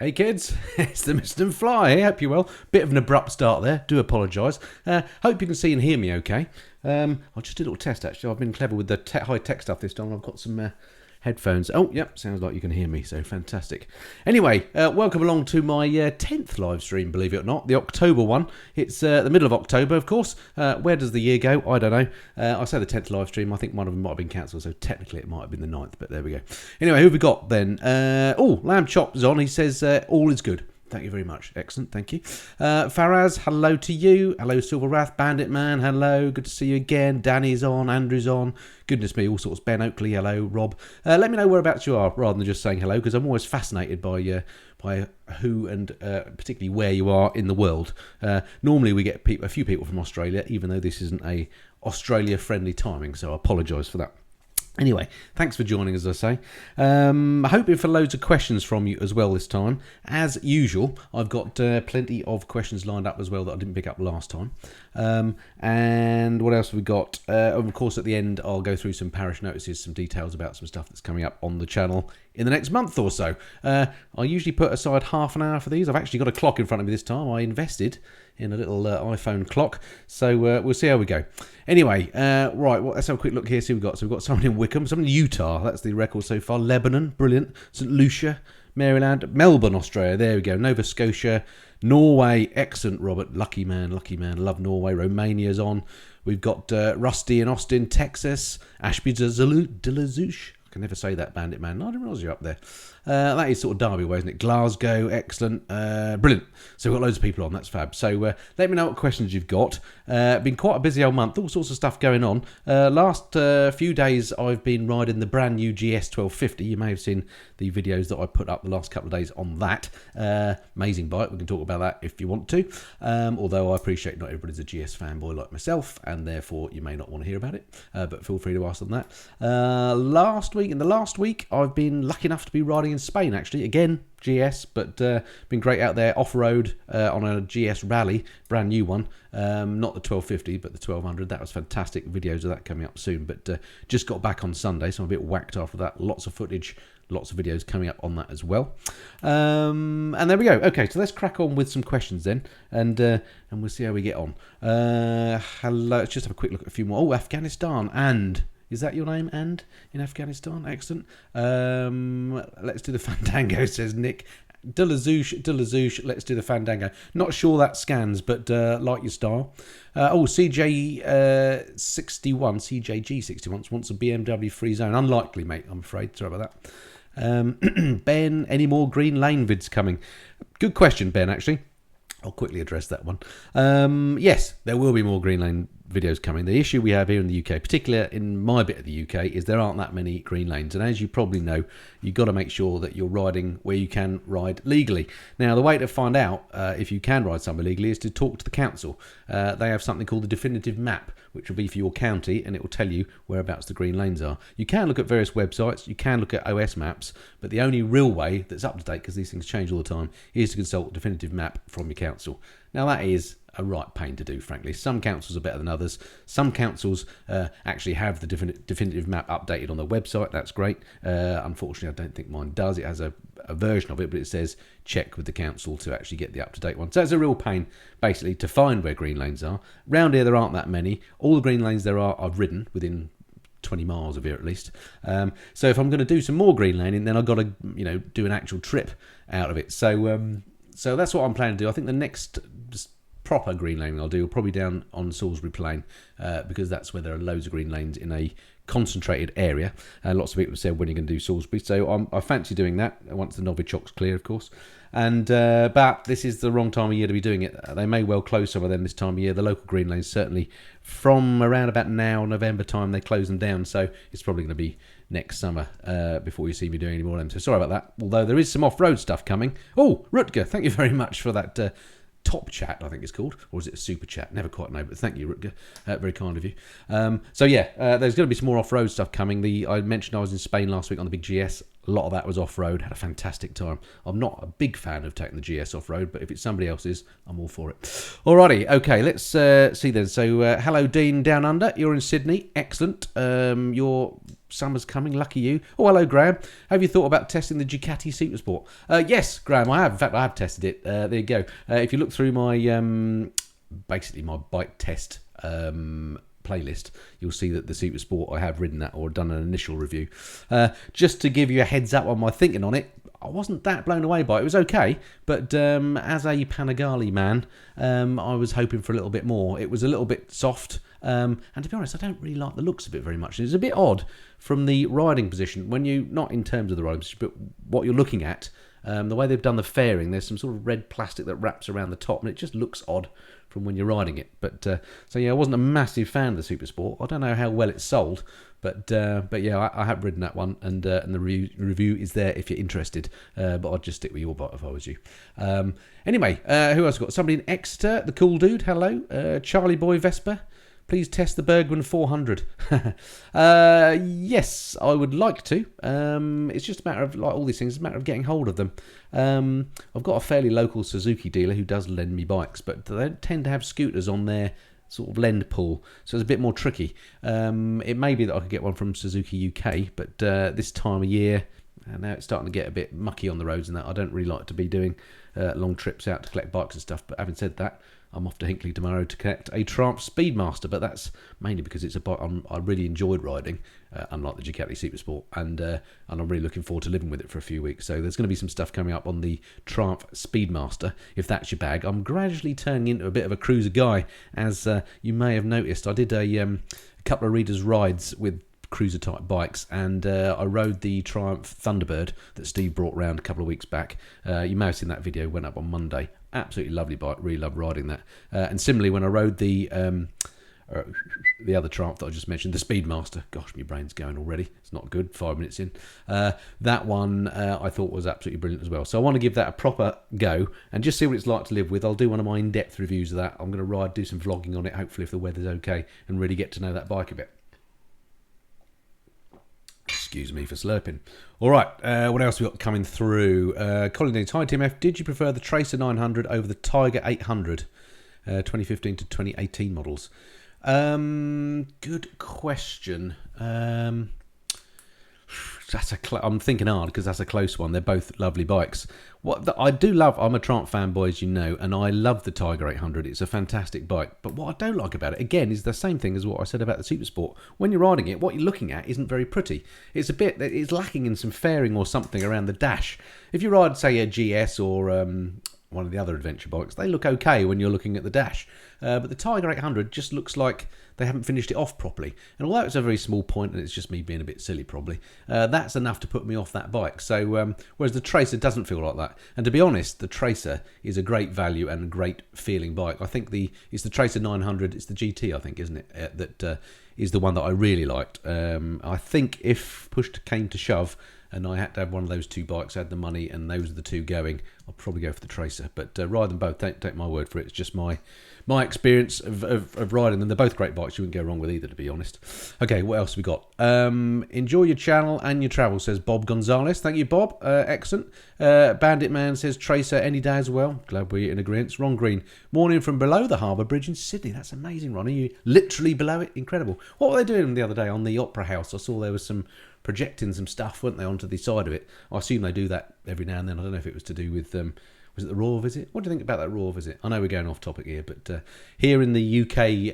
Hey kids, it's the Missenden Flyer. Hope you're well. Bit of an abrupt start there. Do apologise. Hope you can see and hear me okay. I just did a little test actually. I've been clever with the high-tech stuff this time. I've got some headphones. Oh, yep, sounds like you can hear me, so fantastic. Anyway, welcome along to my 10th live stream, believe it or not, the October one. It's the middle of October, of course. Where does the year go? I don't know. I say the 10th live stream. I think one of them might have been cancelled, so technically it might have been the 9th, but there we go. Anyway, who have we got then? Lamb Chop is on. He says, all is good. Thank you very much. Excellent. Thank you. Faraz, hello to you. Hello, Silver Wrath. Bandit Man, hello. Good to see you again. Danny's on. Andrew's on. Goodness me, all sorts. Ben Oakley, hello. Rob. Let me know whereabouts you are rather than just saying hello, because I'm always fascinated by who and particularly where you are in the world. Normally we get a few people from Australia, even though this isn't a Australia-friendly timing, so I apologise for that. Anyway, thanks for joining, as I say. Hoping for loads of questions from you as well this time. As usual, I've got plenty of questions lined up as well that I didn't pick up last time. And what else have we got? Of course, at the end, I'll go through some parish notices, some details about some stuff that's coming up on the channel in the next month or so. I usually put aside half an hour for these. I've actually got a clock in front of me this time. I invested in a little iPhone clock. So we'll see how we go. Anyway, right, well, let's have a quick look here, see what we've got. So we've got someone in Wickham, someone in Utah. That's the record so far. Lebanon, brilliant. St. Lucia, Maryland, Melbourne, Australia. There we go. Nova Scotia, Norway. Excellent, Robert. Lucky man, lucky man. Love Norway. Romania's on. We've got Rusty in Austin, Texas. Ashby de la Zouche. I can never say that, Bandit Man. I didn't realise you're up there. That is sort of Derby way, isn't it? Glasgow, excellent. Brilliant. So we've got loads of people on. That's fab. So let me know what questions you've got. Been quite a busy old month. All sorts of stuff going on. Last few days I've been riding the brand new GS 1250. You may have seen the videos that I put up the last couple of days on that. Amazing bike. We can talk about that if you want to. Although I appreciate not everybody's a GS fanboy like myself, and therefore you may not want to hear about it. But feel free to ask on that. In the last week, I've been lucky enough to be riding in Spain, actually. Again, GS, but been great out there off-road on a GS rally, brand new one. Not the 1250, but the 1200. That was fantastic. Videos of that coming up soon, but just got back on Sunday, so I'm a bit whacked after that. Lots of footage, lots of videos coming up on that as well. And there we go. Okay, so let's crack on with some questions then, and we'll see how we get on. Hello, let's just have a quick look at a few more. Oh, Afghanistan, and... Is that your name, and in Afghanistan? Excellent. Let's do the Fandango, says Nick. De la Zouche, let's do the Fandango. Not sure that scans, but like your style. CJG61 wants a BMW free zone. Unlikely, mate, I'm afraid. Sorry about that. Ben, any more Green Lane vids coming? Good question, Ben, actually. I'll quickly address that one. Yes, there will be more Green Lane videos coming. The issue we have here in the UK, particularly in my bit of the UK, is there aren't that many green lanes. And as you probably know, you've got to make sure that you're riding where you can ride legally. Now, the way to find out if you can ride somewhere legally is to talk to the council. They have something called the definitive map, which will be for your county, and it will tell you whereabouts the green lanes are. You can look at various websites, you can look at OS maps, but the only real way that's up to date, because these things change all the time, is to consult the definitive map from your council. Now, that is a right pain to do, frankly. Some councils are better than others. Some councils actually have the definitive map updated on their website. That's great. Unfortunately, I don't think mine does. It has a version of it, but it says check with the council to actually get the up-to-date one. So it's a real pain, basically, to find where green lanes are. Round here, there aren't that many. All the green lanes there are, I've ridden within 20 miles of here at least. So if I'm going to do some more green laning, then I've got to, do an actual trip out of it. So that's what I'm planning to do. I think the next proper green lane I'll do will probably down on Salisbury Plain, because that's where there are loads of green lanes in a concentrated area. Lots of people have said when you're going to do Salisbury, so I fancy doing that once the Novichok's clear, of course. And but this is the wrong time of year to be doing it. They may well close some of them this time of year. The local green lanes, certainly from around about now, November time, they close them down, so it's probably going to be next summer before you see me doing any more of them. So sorry about that, although there is some off-road stuff coming. Oh, Rutger, thank you very much for that top chat, I think it's called, or is it a super chat? Never quite know, but thank you, Rutger. Very kind of you. There's going to be some more off-road stuff coming. I mentioned I was in Spain last week on the big GS. A lot of that was off-road. Had a fantastic time. I'm not a big fan of taking the GS off-road, but if it's somebody else's, I'm all for it. Alrighty, okay, let's see then. So, hello, Dean Down Under. You're in Sydney. Excellent. Your summer's coming. Lucky you. Oh, hello, Graham. Have you thought about testing the Ducati Supersport? Yes, Graham, I have. In fact, I have tested it. There you go. If you look through my, basically my bike test playlist, you'll see that the Supersport, I have ridden that or done an initial review. Just to give you a heads up on my thinking on it, I wasn't that blown away by it. It was okay, but as a Panigale man, I was hoping for a little bit more. It was a little bit soft, and to be honest, I don't really like the looks of it very much. It's a bit odd from the riding position, when you, not in terms of the riding position, but what you're looking at. The way they've done the fairing, there's some sort of red plastic that wraps around the top, and it just looks odd from when you're riding it. But so yeah, I wasn't a massive fan of the Supersport. I don't know how well it's sold, but yeah, I have ridden that one, and the review is there if you're interested. But I'd just stick with your bike if I was you. Anyway, who else got? Somebody in Exeter, the cool dude. Hello, Charlie Boy Vespa. Please test the Bergman 400. Yes, I would like to. It's just a matter of, like all these things, it's a matter of getting hold of them. I've got a fairly local Suzuki dealer who does lend me bikes, but they don't tend to have scooters on their sort of lend pool, so it's a bit more tricky. It may be that I could get one from Suzuki UK, but this time of year, and now it's starting to get a bit mucky on the roads and that. I don't really like to be doing long trips out to collect bikes and stuff, but having said that, I'm off to Hinckley tomorrow to collect a Triumph Speedmaster, but that's mainly because it's a bike I really enjoyed riding, unlike the Ducati Supersport, and I'm really looking forward to living with it for a few weeks. So there's going to be some stuff coming up on the Triumph Speedmaster, if that's your bag. I'm gradually turning into a bit of a cruiser guy, as you may have noticed. I did a couple of readers' rides with cruiser type bikes, and I rode the Triumph Thunderbird that Steve brought round a couple of weeks back. You may have seen that video, went up on Monday. Absolutely lovely bike, really loved riding that. And similarly, when I rode the other Triumph that I just mentioned, the Speedmaster, gosh, my brain's going already, it's not good, 5 minutes in, that one I thought was absolutely brilliant as well. So I want to give that a proper go and just see what it's like to live with. I'll do one of my in-depth reviews of that. I'm going to ride, do some vlogging on it, hopefully if the weather's okay, and really get to know that bike a bit. Excuse me for slurping. All right, what else we got coming through? Colin Deans, hi TMF. Did you prefer the Tracer 900 over the Tiger 800, 2015 to 2018 models? Good question. I'm thinking hard because that's a close one. They're both lovely bikes. I do love, I'm a Triumph fanboy, as you know, and I love the Tiger 800. It's a fantastic bike. But what I don't like about it, again, is the same thing as what I said about the Supersport. When you're riding it, what you're looking at isn't very pretty. It's lacking in some fairing or something around the dash. If you ride, say, a GS or one of the other adventure bikes, they look okay when you're looking at the dash. But the Tiger 800 just looks like they haven't finished it off properly. And although it's a very small point, and it's just me being a bit silly probably, that's enough to put me off that bike. So whereas the Tracer doesn't feel like that. And to be honest, the Tracer is a great value and a great feeling bike. I think it's the Tracer 900, it's the GT, I think, isn't it? That is the one that I really liked. I think if push came to shove, and I had to have one of those two bikes, I had the money, and those are the two going, I'll probably go for the Tracer. But ride them both, don't take my word for it. It's just my experience of riding them. They're both great bikes. You wouldn't go wrong with either, to be honest. Okay, what else we got? Enjoy your channel and your travel, says Bob Gonzalez. Thank you, Bob. Excellent. Bandit Man says Tracer any day as well. Glad we're in agreement. Ron Green, morning from below the Harbour Bridge in Sydney. That's amazing, Ron. Are you literally below it? Incredible. What were they doing the other day on the Opera House? I saw there was some projecting some stuff, weren't they, onto the side of it. I assume they do that every now and then. I don't know if it was to do with was it the Royal Visit? What do you think about that Royal Visit? I know we're going off topic here, but here in the UK,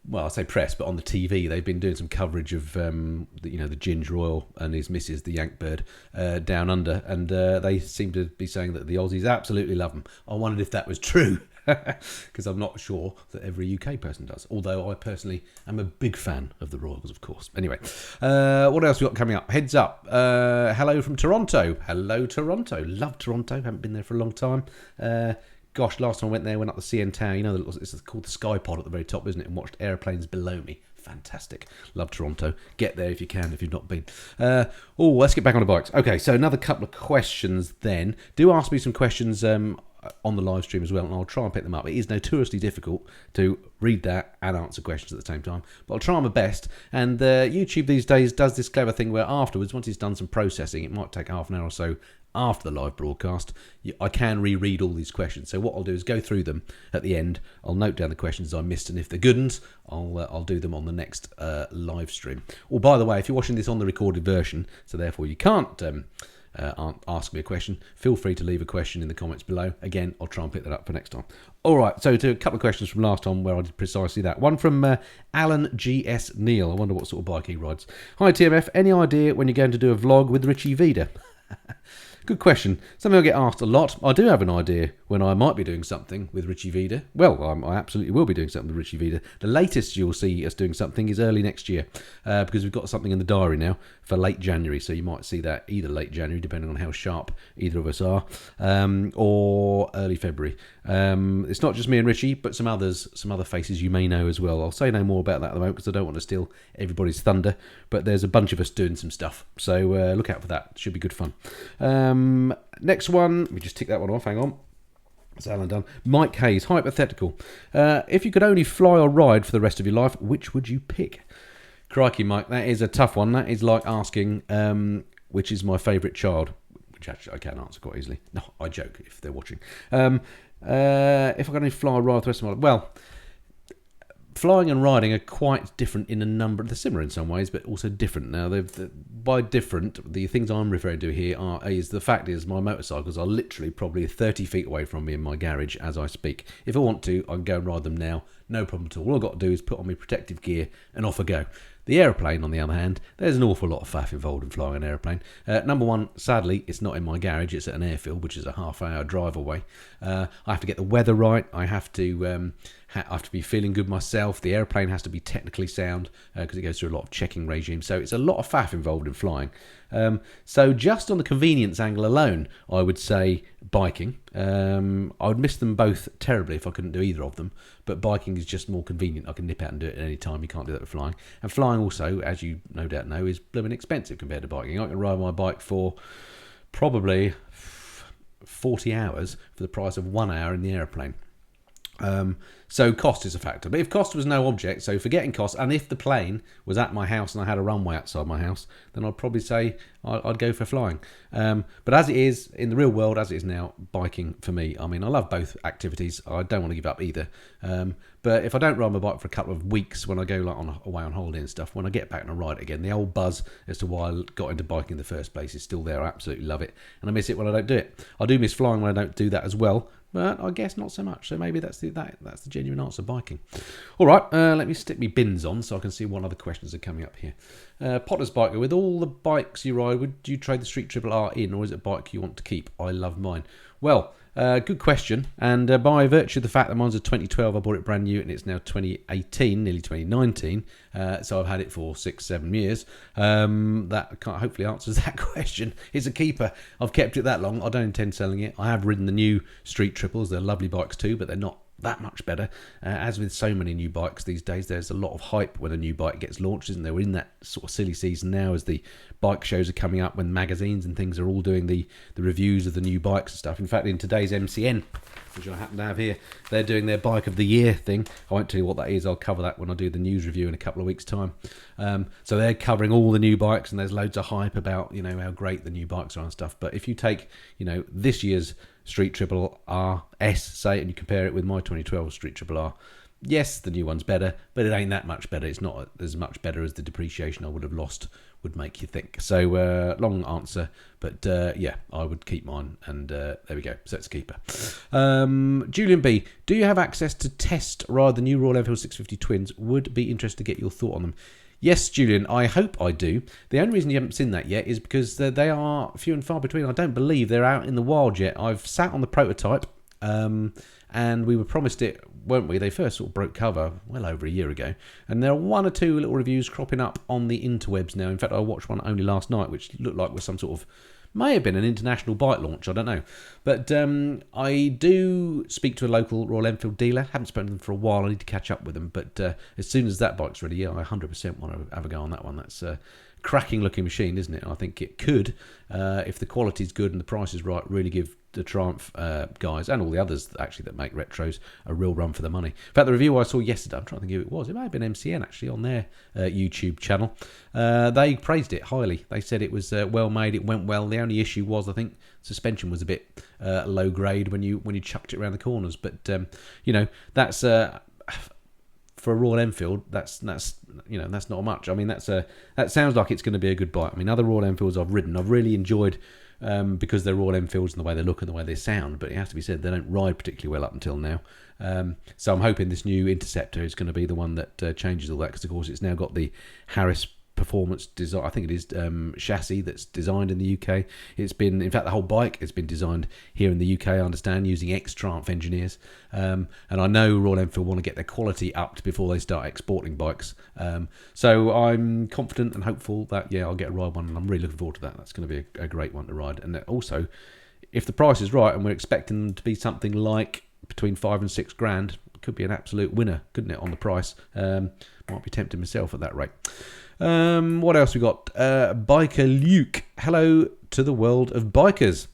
well, I say press, but on the TV, they've been doing some coverage of the Ginge Royal and his missus, the Yankbird, down under, and they seem to be saying that the Aussies absolutely love them. I wondered if that was true. Because I'm not sure that every UK person does. Although I personally am a big fan of the Royals, of course. Anyway, what else we got coming up? Heads up. Hello from Toronto. Hello, Toronto. Love Toronto. Haven't been there for a long time. Gosh, last time I went there, went up the CN Tower. You know, it's called the Sky Pod at the very top, isn't it? And watched aeroplanes below me. Fantastic. Love Toronto. Get there if you can, if you've not been. Let's get back on the bikes. Okay, so another couple of questions then. Do ask me some questions on the live stream as well, and I'll try and pick them up. It is notoriously difficult to read that and answer questions at the same time, but I'll try my best. And YouTube these days does this clever thing where afterwards, once it's done some processing, it might take half an hour or so after the live broadcast, I can reread all these questions. So what I'll do is go through them at the end. I'll note down the questions I missed, and if they're good ones, I'll do them on the next live stream. Or by the way, if you're watching this on the recorded version, so therefore you can't ask me a question, feel free to leave a question in the comments below. Again, I'll try and pick that up for next time. All right, so to a couple of questions from last time where I did precisely that. One from Alan GS Neil. I wonder what sort of bike he rides. Hi TMF, any idea when you're going to do a vlog with Richie Vida? Good question. Something I get asked a lot. I do have an idea when I might be doing something with Richie Vida. Well, I absolutely will be doing something with Richie Vida. The latest you'll see us doing something is early next year, because we've got something in the diary now for late January. So you might see that either late January, depending on how sharp either of us are, or early February. It's not just me and Richie, but some other faces you may know as well. I'll say no more about that at the moment because I don't want to steal everybody's thunder. But there's a bunch of us doing some stuff, so look out for that. It should be good fun. Next one, let me just tick that one off. Hang on. That's Alan done. Mike Hayes, hypothetical. If you could only fly or ride for the rest of your life, which would you pick? Crikey, Mike, that is a tough one. That is like asking which is my favourite child, which actually I can answer quite easily. No, I joke if they're watching. If I could only fly or ride for the rest of my life, well, flying and riding are quite different in a number. They're similar in some ways, but also different. Now, by different, the things I'm referring to here is the fact is my motorcycles are literally probably 30 feet away from me in my garage as I speak. If I want to, I can go and ride them now, no problem at all. All I've got to do is put on my protective gear and off I go. The aeroplane, on the other hand, there's an awful lot of faff involved in flying an aeroplane. Number one, sadly, it's not in my garage. It's at an airfield, which is a half-hour drive away. I have to get the weather right. I have to be feeling good myself. The aeroplane has to be technically sound because it goes through a lot of checking regimes. So it's a lot of faff involved in flying. So just on the convenience angle alone, I would say biking. I would miss them both terribly if I couldn't do either of them. But biking is just more convenient. I can nip out and do it at any time. You can't do that with flying. And flying also, as you no doubt know, is blooming expensive compared to biking. I can ride my bike for probably 40 hours for the price of 1 hour in the aeroplane. So cost is a factor. But if cost was no object, so forgetting cost, and if the plane was at my house and I had a runway outside my house, then I'd probably say I'd go for flying. But as it is, in the real world, as it is now, biking for me. I mean, I love both activities. I don't want to give up either. But if I don't ride my bike for a couple of weeks when I go away on holiday and stuff, when I get back and I ride it again, the old buzz as to why I got into biking in the first place is still there. I absolutely love it. And I miss it when I don't do it. I do miss flying when I don't do that as well. But I guess not so much. So maybe that's the genuine answer, biking. All right, let me stick my bins on so I can see what other questions are coming up here. Potter's Biker, with all the bikes you ride, would you trade the Street Triple R in, or is it a bike you want to keep? I love mine. Well, good question. And by virtue of the fact that mine's a 2012, I bought it brand new, and it's now 2018, nearly 2019. So I've had it for 6-7 years. That hopefully answers that question. It's a keeper. I've kept it that long. I don't intend selling it. I have ridden the new Street Triples. They're lovely bikes too, but they're not that much better. As with so many new bikes these days, there's a lot of hype when a new bike gets launched, isn't there? We're in that sort of silly season now as the bike shows are coming up, when magazines and things are all doing the reviews of the new bikes and stuff. In fact, in today's MCN, which I happen to have here, they're doing their Bike of the Year thing. I won't tell you what that is. I'll cover that when I do the news review in a couple of weeks' time. So they're covering all the new bikes, and there's loads of hype about, how great the new bikes are and stuff. But if you take, this year's Street Triple RS, say, and you compare it with my 2012 Street Triple R, yes, the new one's better, but it ain't that much better. It's not as much better as the depreciation I would have lost would make you think. So long answer, but yeah, I would keep mine, and there we go. So it's a keeper. Julian B, do you have access to test ride the new Royal Enfield 650 Twins? Would be interested to get your thought on them. Yes, Julian, I hope I do. The only reason you haven't seen that yet is because they are few and far between. I don't believe they're out in the wild yet. I've sat on the prototype, and we were promised it, weren't we? They first sort of broke cover well over a year ago, and there are one or two little reviews cropping up on the interwebs now. In fact, I watched one only last night, which looked like was some sort of, may have been an international bike launch, I don't know. But I do speak to a local Royal Enfield dealer. Haven't spoken to them for a while. I need to catch up with them. But as soon as that bike's ready, yeah, I 100% want to have a go on that one. That's cracking looking machine, isn't it? I think it could, if the quality's good and the price is right, really give the Triumph guys and all the others actually that make retros a real run for the money. In fact, the review I saw yesterday, I'm trying to think who it was. It may have been MCN actually on their YouTube channel. They praised it highly. They said it was well made. It went well. The only issue was, I think, suspension was a bit low grade when you chucked it around the corners. But that's for a Royal Enfield, that's not much. I mean, that sounds like it's going to be a good bike. I mean, other Royal Enfields I've ridden, I've really enjoyed because they're Royal Enfields and the way they look and the way they sound. But it has to be said, they don't ride particularly well up until now. So I'm hoping this new Interceptor is going to be the one that changes all that, because of course it's now got the Harris performance design. I think it is chassis that's designed in the UK. It's been, in fact, the whole bike has been designed here in the UK, I understand, using ex-Triumph engineers. And I know Royal Enfield want to get their quality upped before they start exporting bikes. So I'm confident and hopeful that, I'll get a ride one, and I'm really looking forward to that. That's going to be a great one to ride. And also, if the price is right and we're expecting them to be something like between £5,000 and £6,000, it could be an absolute winner, couldn't it, on the price? Might be tempted myself at that rate. What else we got? Biker Luke. Hello to the world of bikers.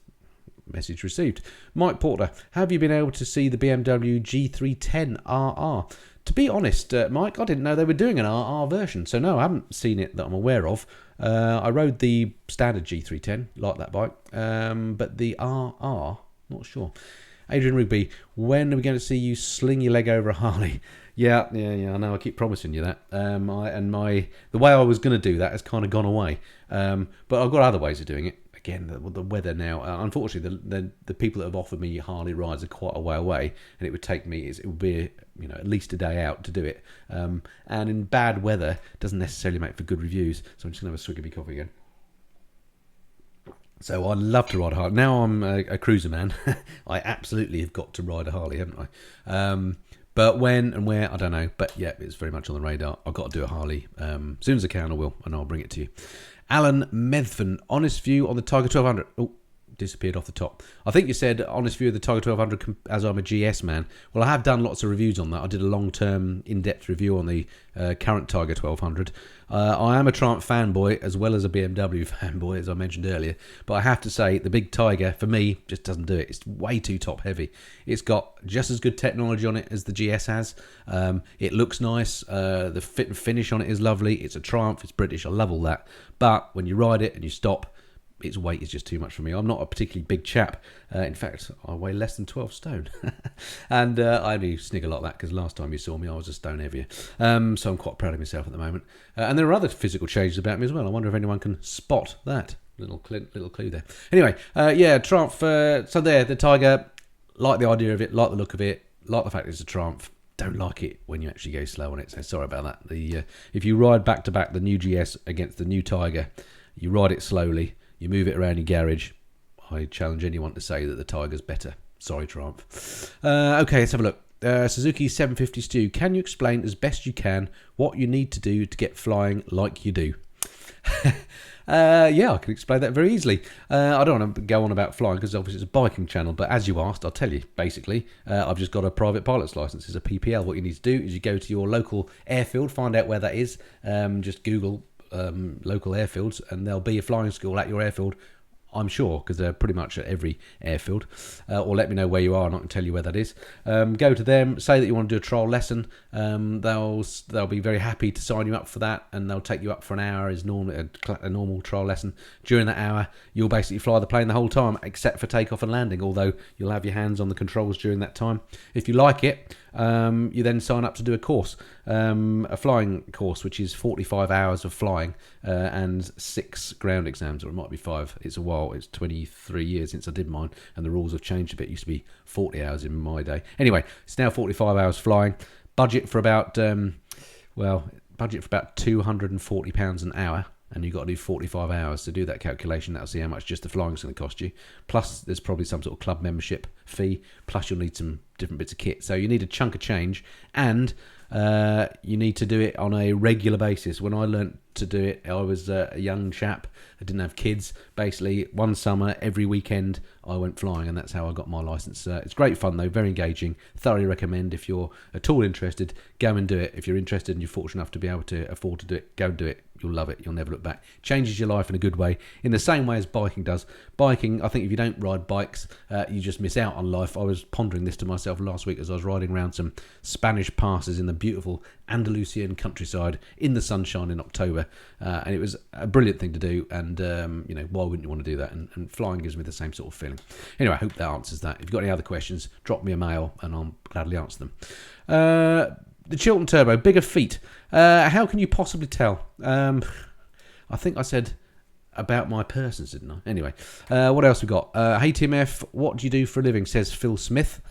Message received. Mike Porter. Have you been able to see the BMW G310 RR? To be honest, Mike, I didn't know they were doing an RR version. So no, I haven't seen it that I'm aware of. I rode the standard G310, like that bike. But the RR, not sure. Adrian Rigby, when are we going to see you sling your leg over a Harley? Yeah, I know. I keep promising you that. The way I was going to do that has kind of gone away. But I've got other ways of doing it. Again, the weather now. Unfortunately, the people that have offered me Harley rides are quite a way away, and it would take me. It would be at least a day out to do it. And in bad weather, doesn't necessarily make for good reviews. So I'm just going to have a swig of my coffee again. So I love to ride a Harley. Now I'm a cruiser man. I absolutely have got to ride a Harley, haven't I? But when and where, I don't know. But yeah, it's very much on the radar. I've got to do a Harley. As soon as I can, I will, and I'll bring it to you. Alan Medfin, honest view on the Tiger 1200. Oh, disappeared off the top. I think you said honest view of the Tiger 1200 as I'm a GS man. Well, I have done lots of reviews on that. I did a long-term, in-depth review on the current Tiger 1200. I am a Triumph fanboy as well as a BMW fanboy, as I mentioned earlier. But I have to say, the big Tiger, for me, just doesn't do it. It's way too top-heavy. It's got just as good technology on it as the GS has. It looks nice. The fit and finish on it is lovely. It's a Triumph. It's British. I love all that. But when you ride it and you stop, its weight is just too much for me. I'm not a particularly big chap. In fact, I weigh less than 12 stone. And I only snigger like that because last time you saw me, I was a stone heavier. So I'm quite proud of myself at the moment. And there are other physical changes about me as well. I wonder if anyone can spot that. Little clue there. Anyway, Triumph. So there, the Tiger. Like the idea of it, like the look of it, like the fact it's a Triumph. Don't like it when you actually go slow on it. So sorry about that. If you ride back to back the new GS against the new Tiger, you ride it slowly. You move it around your garage. I challenge anyone to say that the Tiger's better. Sorry, Triumph. Okay, let's have a look. Suzuki 750 Stu. Can you explain as best you can what you need to do to get flying like you do? I can explain that very easily. I don't want to go on about flying because obviously it's a biking channel, but as you asked, I'll tell you. Basically, I've just got a private pilot's license. It's a PPL. What you need to do is you go to your local airfield, find out where that is. Just Google local airfields, and there'll be a flying school at your airfield, I'm sure, because they're pretty much at every airfield. Or let me know where you are and I can tell you where that is. Go to them, say that you want to do a trial lesson. They'll be very happy to sign you up for that, and they'll take you up for an hour as a normal trial lesson. During that hour, you'll basically fly the plane the whole time, except for takeoff and landing, although you'll have your hands on the controls during that time. If you like it, you then sign up to do a course, a flying course, which is 45 hours of flying and 6 ground exams, or it might be 5. It's a while. It's 23 years since I did mine, and the rules have changed a bit. It used to be 40 hours in my day. Anyway, it's now 45 hours flying. Budget for about £240 an hour. And you've got to do 45 hours to do that calculation. That'll see how much just the flying's going to cost you. Plus, there's probably some sort of club membership fee. Plus, you'll need some different bits of kit. So you need a chunk of change. And you need to do it on a regular basis. When I learnt to do it, I was a young chap. I didn't have kids. Basically, one summer, every weekend, I went flying. And that's how I got my licence. It's great fun, though. Very engaging. Thoroughly recommend if you're at all interested, go and do it. If you're interested and you're fortunate enough to be able to afford to do it, go and do it. You'll love it. You'll never look back. Changes your life in a good way, in the same way as biking does. Biking, I think if you don't ride bikes, you just miss out on life. I was pondering this to myself last week as I was riding around some Spanish passes in the beautiful Andalusian countryside in the sunshine in October, and it was a brilliant thing to do. And why wouldn't you want to do that? And flying gives me the same sort of feeling. Anyway, I hope that answers that. If you've got any other questions, drop me a mail and I'll gladly answer them. The Chiltern Turbo, bigger feet. How can you possibly tell? I think I said about my persons, didn't I? Anyway, what else we got? Hey TMF, what do you do for a living? Says Phil Smith.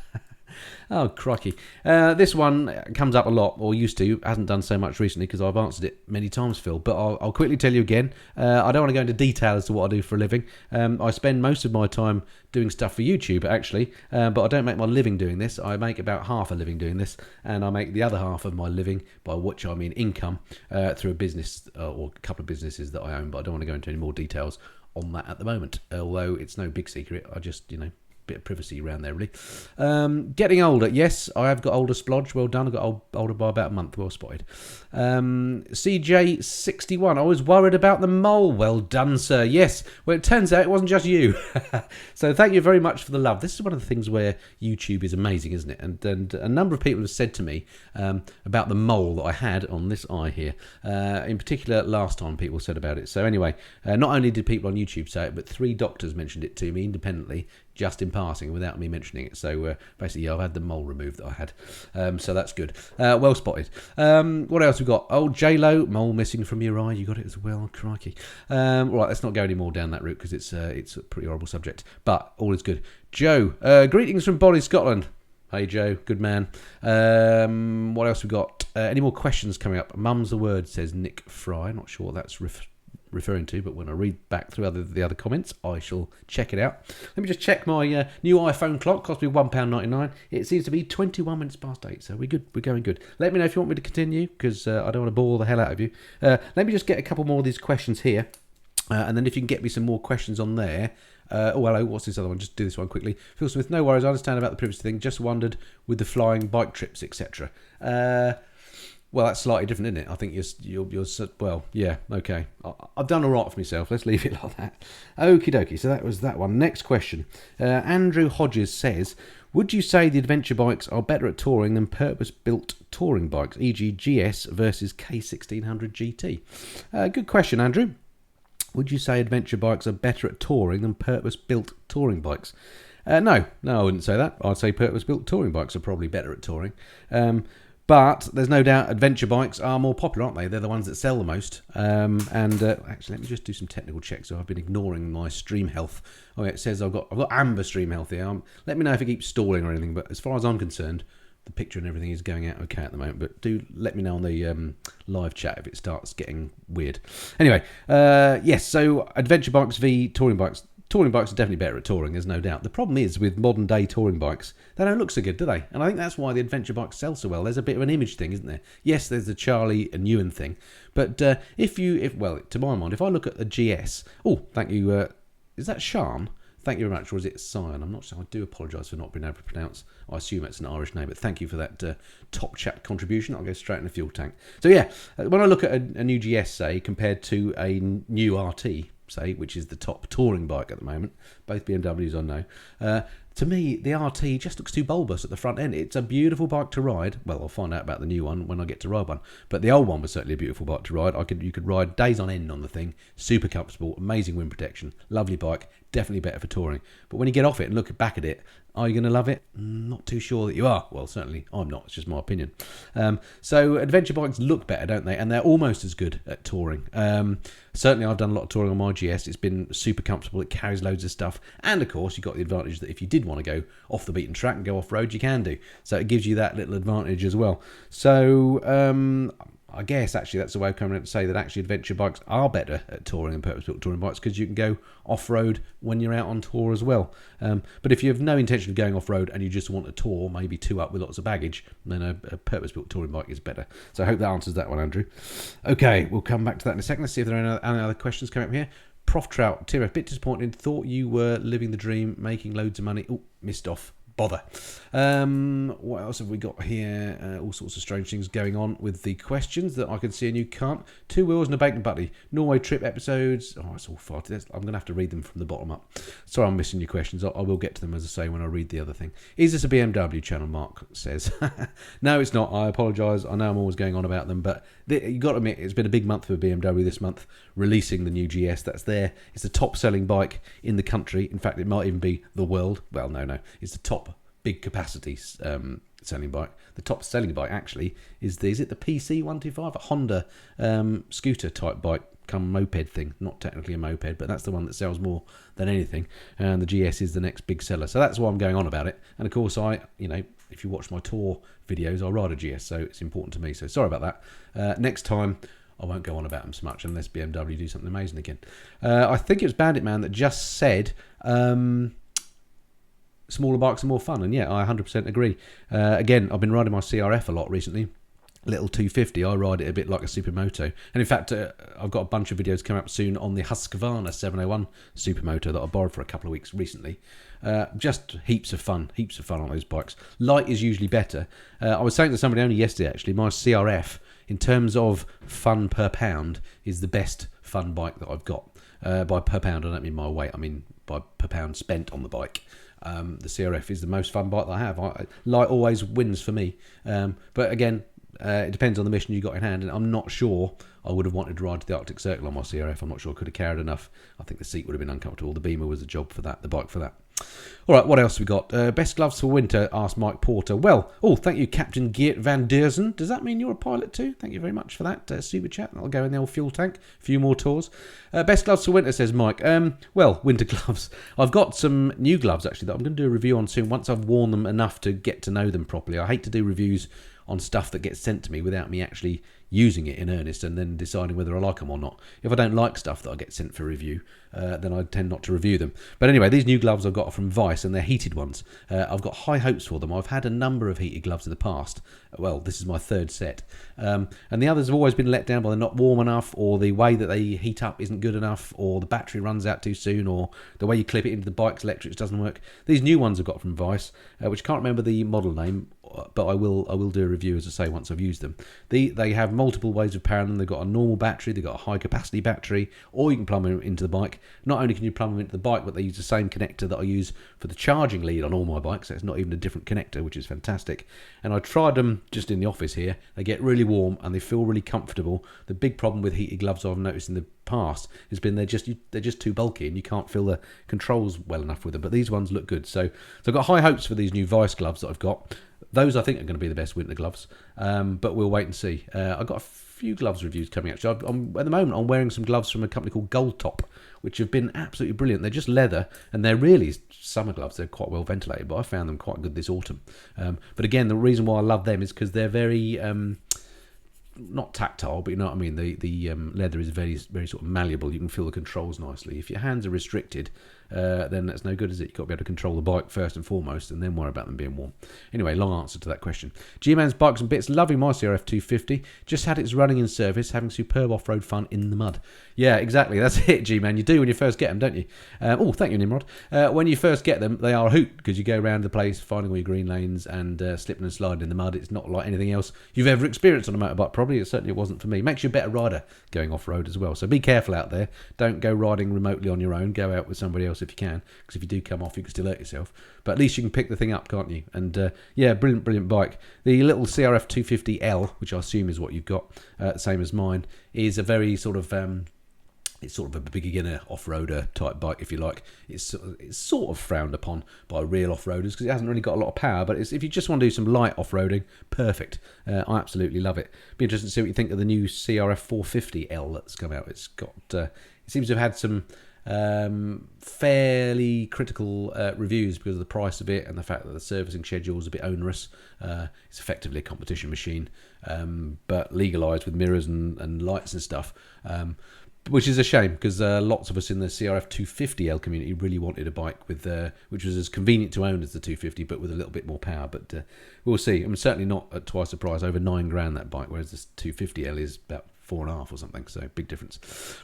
Oh, crikey. This one comes up a lot, or used to. Hasn't done so much recently because I've answered it many times, Phil. But I'll quickly tell you again. I don't want to go into detail as to what I do for a living. I spend most of my time doing stuff for YouTube, actually. But I don't make my living doing this. I make about half a living doing this. And I make the other half of my living, by which I mean income, through a business or a couple of businesses that I own. But I don't want to go into any more details on that at the moment. Although it's no big secret. I just, bit of privacy around there, really. Getting older. Yes, I have got older, splodge. Well done. I got older by about a month. Well spotted. CJ61. I was worried about the mole. Well done, sir. Yes. Well, it turns out it wasn't just you. So thank you very much for the love. This is one of the things where YouTube is amazing, isn't it? And a number of people have said to me about the mole that I had on this eye here. In particular, last time people said about it. So anyway, not only did people on YouTube say it, but 3 doctors mentioned it to me independently, just in passing, without me mentioning it. So basically, I've had the mole removed that I had. So that's good. Well spotted. What else we got? Oh, J-Lo, mole missing from your eye. You got it as well. Crikey. Right, let's not go any more down that route because it's a pretty horrible subject. But all is good. Joe, greetings from Bonnie, Scotland. Hey, Joe. Good man. What else we got? Any more questions coming up? Mum's the word, says Nick Fry. Not sure what that's referring to, but when I read back through the other comments, I shall check it out. Let me just check my new iPhone clock. Cost me £1.99. It seems to be 21 minutes past 8, so we're good. We're going good. Let me know if you want me to continue, because I don't want to bore the hell out of you. Let me just get a couple more of these questions here, and then if you can get me some more questions on there. Oh, hello, what's this other one? Just do this one quickly. Phil Smith, no worries, I understand about the privacy thing. Just wondered with the flying bike trips, etc. Well, that's slightly different, isn't it? I think you're well, yeah, okay. I've done all right for myself. Let's leave it like that. Okie dokie. So that was that one. Next question. Andrew Hodges says, would you say the adventure bikes are better at touring than purpose-built touring bikes, e.g. GS versus K1600 GT? Good question, Andrew. Would you say adventure bikes are better at touring than purpose-built touring bikes? No, I wouldn't say that. I'd say purpose-built touring bikes are probably better at touring. But there's no doubt adventure bikes are more popular, aren't they? They're the ones that sell the most. Actually, let me just do some technical checks. So I've been ignoring my stream health. Oh, yeah, it says I've got amber stream health here. Let me know if it keeps stalling or anything. But as far as I'm concerned, the picture and everything is going out okay at the moment. But do let me know on the live chat if it starts getting weird. Anyway, yes. So adventure bikes v touring bikes. Touring bikes are definitely better at touring, there's no doubt. The problem is with modern day touring bikes, they don't look so good, do they? And I think that's why the adventure bikes sell so well. There's a bit of an image thing, isn't there? Yes, there's the Charlie and Ewan thing. But to my mind, if I look at the GS, oh, thank you, is that Shan? Thank you very much, or is it Sion? I'm not sure. I do apologise for not being able to pronounce. I assume it's an Irish name, but thank you for that top chat contribution. I'll go straight in the fuel tank. So yeah, when I look at a new GS, say, compared to a new RT, say, which is the top touring bike at the moment, both BMWs I know, to me the RT just looks too bulbous at the front end. It's a beautiful bike to ride. Well, I'll find out about the new one when I get to ride one, but the old one was certainly a beautiful bike to ride. You could ride days on end on the thing, super comfortable, amazing wind protection, lovely bike, definitely better for touring. But when you get off it and look back at it, are you going to love it? Not too sure that you are. Well, certainly I'm not. It's just my opinion. So adventure bikes look better, don't they? And they're almost as good at touring. Certainly I've done a lot of touring on my GS. It's been super comfortable. It carries loads of stuff. And of course, you've got the advantage that if you did want to go off the beaten track and go off-road, you can do. So it gives you that little advantage as well. So I guess actually that's the way of coming out to say that actually adventure bikes are better at touring than purpose-built touring bikes, because you can go off-road when you're out on tour as well. But if you have no intention of going off-road and you just want a tour, maybe two up with lots of baggage, then a purpose-built touring bike is better. So I hope that answers that one, Andrew. Okay, we'll come back to that in a second. Let's see if there are any other questions coming up here. Prof Trout, Tira, a bit disappointed. Thought you were living the dream, making loads of money. Oh, missed off. bother. What else have we got here? All sorts of strange things going on with the questions that I can see and you can't. 2 wheels and a bacon butty. Norway trip episodes. Oh, it's all far. I'm going to have to read them from the bottom up. Sorry, I'm missing your questions. I will get to them, as I say, when I read the other thing. Is this a BMW channel? Mark says. No, it's not. I apologise. I know I'm always going on about them, but you've got to admit, it's been a big month for BMW this month, releasing the new GS. That's there. It's the top selling bike in the country. In fact, it might even be the world. Well, no. It's the top big capacity selling bike. The top selling bike actually is it the PC 125, a Honda scooter type bike, come moped thing. Not technically a moped, but that's the one that sells more than anything. And the GS is the next big seller. So that's why I'm going on about it. And of course, if you watch my tour videos, I ride a GS, so it's important to me. So sorry about that. Next time, I won't go on about them so much unless BMW do something amazing again. I think it was Bandit Man that just said smaller bikes are more fun, and yeah, I 100% agree. Again, I've been riding my CRF a lot recently. Little 250, I ride it a bit like a supermoto. And in fact, I've got a bunch of videos coming up soon on the Husqvarna 701 supermoto that I borrowed for a couple of weeks recently. Just heaps of fun on those bikes. Light is usually better. I was saying to somebody only yesterday, actually, my CRF, in terms of fun per pound, is the best fun bike that I've got. By per pound, I don't mean my weight, I mean by per pound spent on the bike. The CRF is the most fun bike that I have. Light always wins for me. But again, it depends on the mission you got in hand, and I'm not sure I would have wanted to ride to the Arctic Circle on my CRF. I'm not sure I could have carried enough. I think the seat would have been uncomfortable. The Beamer was the bike for that. All right, what else we got? Best gloves for winter, asked Mike Porter. Well, thank you, Captain Geert van Deurzen. Does that mean you're a pilot too? Thank you very much for that super chat. That'll go in the old fuel tank. A few more tours. Best gloves for winter, says Mike. Well, winter gloves. I've got some new gloves, actually, that I'm going to do a review on soon once I've worn them enough to get to know them properly. I hate to do reviews on stuff that gets sent to me without me actually using it in earnest and then deciding whether I like them or not. If I don't like stuff that I get sent for review, then I tend not to review them. But anyway, these new gloves I've got are from Vice, and they're heated ones. I've got high hopes for them. I've had a number of heated gloves in the past. Well, this is my third set. And the others have always been let down by they're not warm enough, or the way that they heat up isn't good enough, or the battery runs out too soon, or the way you clip it into the bike's electrics doesn't work. These new ones I've got from Vice, which I can't remember the model name, but I will do a review, as I say, once I've used them. They have multiple ways of powering them. They've got a normal battery, they've got a high capacity battery, or you can plumb them into the bike. Not only can you plumb them into the bike, but they use the same connector that I use for the charging lead on all my bikes, so it's not even a different connector, which is fantastic. And I tried them just in the office here. They get really warm and they feel really comfortable. The big problem with heated gloves I've noticed in the past has been they're just too bulky and you can't feel the controls well enough with them, but these ones look good. So I've got high hopes for these new Vice gloves that I've got. Those I think are going to be the best winter gloves, but we'll wait and see. I've got a few gloves reviews coming out. So at the moment I'm wearing some gloves from a company called Gold Top, which have been absolutely brilliant. They're just leather and they're really summer gloves. They're quite well ventilated, but I found them quite good this autumn. But again, the reason why I love them is because they're very not tactile, but you know what I mean. The leather is very, very sort of malleable. You can feel the controls nicely. If your hands are restricted, then that's no good, is it? You've got to be able to control the bike first and foremost, and then worry about them being warm. Anyway, long answer to that question. G-Man's Bikes and Bits, loving my CRF 250. Just had its running in service, having superb off-road fun in the mud. Yeah, exactly. That's it, G-Man. You do when you first get them, don't you? Thank you, Nimrod. When you first get them, they are a hoot, because you go around the place finding all your green lanes and slipping and sliding in the mud. It's not like anything else you've ever experienced on a motorbike, probably. It certainly wasn't for me. Makes you a better rider going off-road as well. So be careful out there. Don't go riding remotely on your own. Go out with somebody else if you can, because if you do come off, you can still hurt yourself. But at least you can pick the thing up, can't you? And brilliant bike. The little CRF 250L, which I assume is what you've got, same as mine, is a very sort of it's sort of a beginner off-roader type bike, if you like. It's sort of frowned upon by real off-roaders because it hasn't really got a lot of power, but if you just want to do some light off-roading, perfect. I absolutely love it. Be interested to see what you think of the new CRF 450L that's come out. It's got it seems to have had some fairly critical reviews because of the price of it and the fact that the servicing schedule is a bit onerous. It's effectively a competition machine, but legalised with mirrors and lights and stuff. Which is a shame because lots of us in the CRF 250L community really wanted a bike with which was as convenient to own as the 250, but with a little bit more power. But we'll see. I'm certainly not at twice the price, over £9,000 that bike, whereas this 250L is about 4.5 or something. So big difference.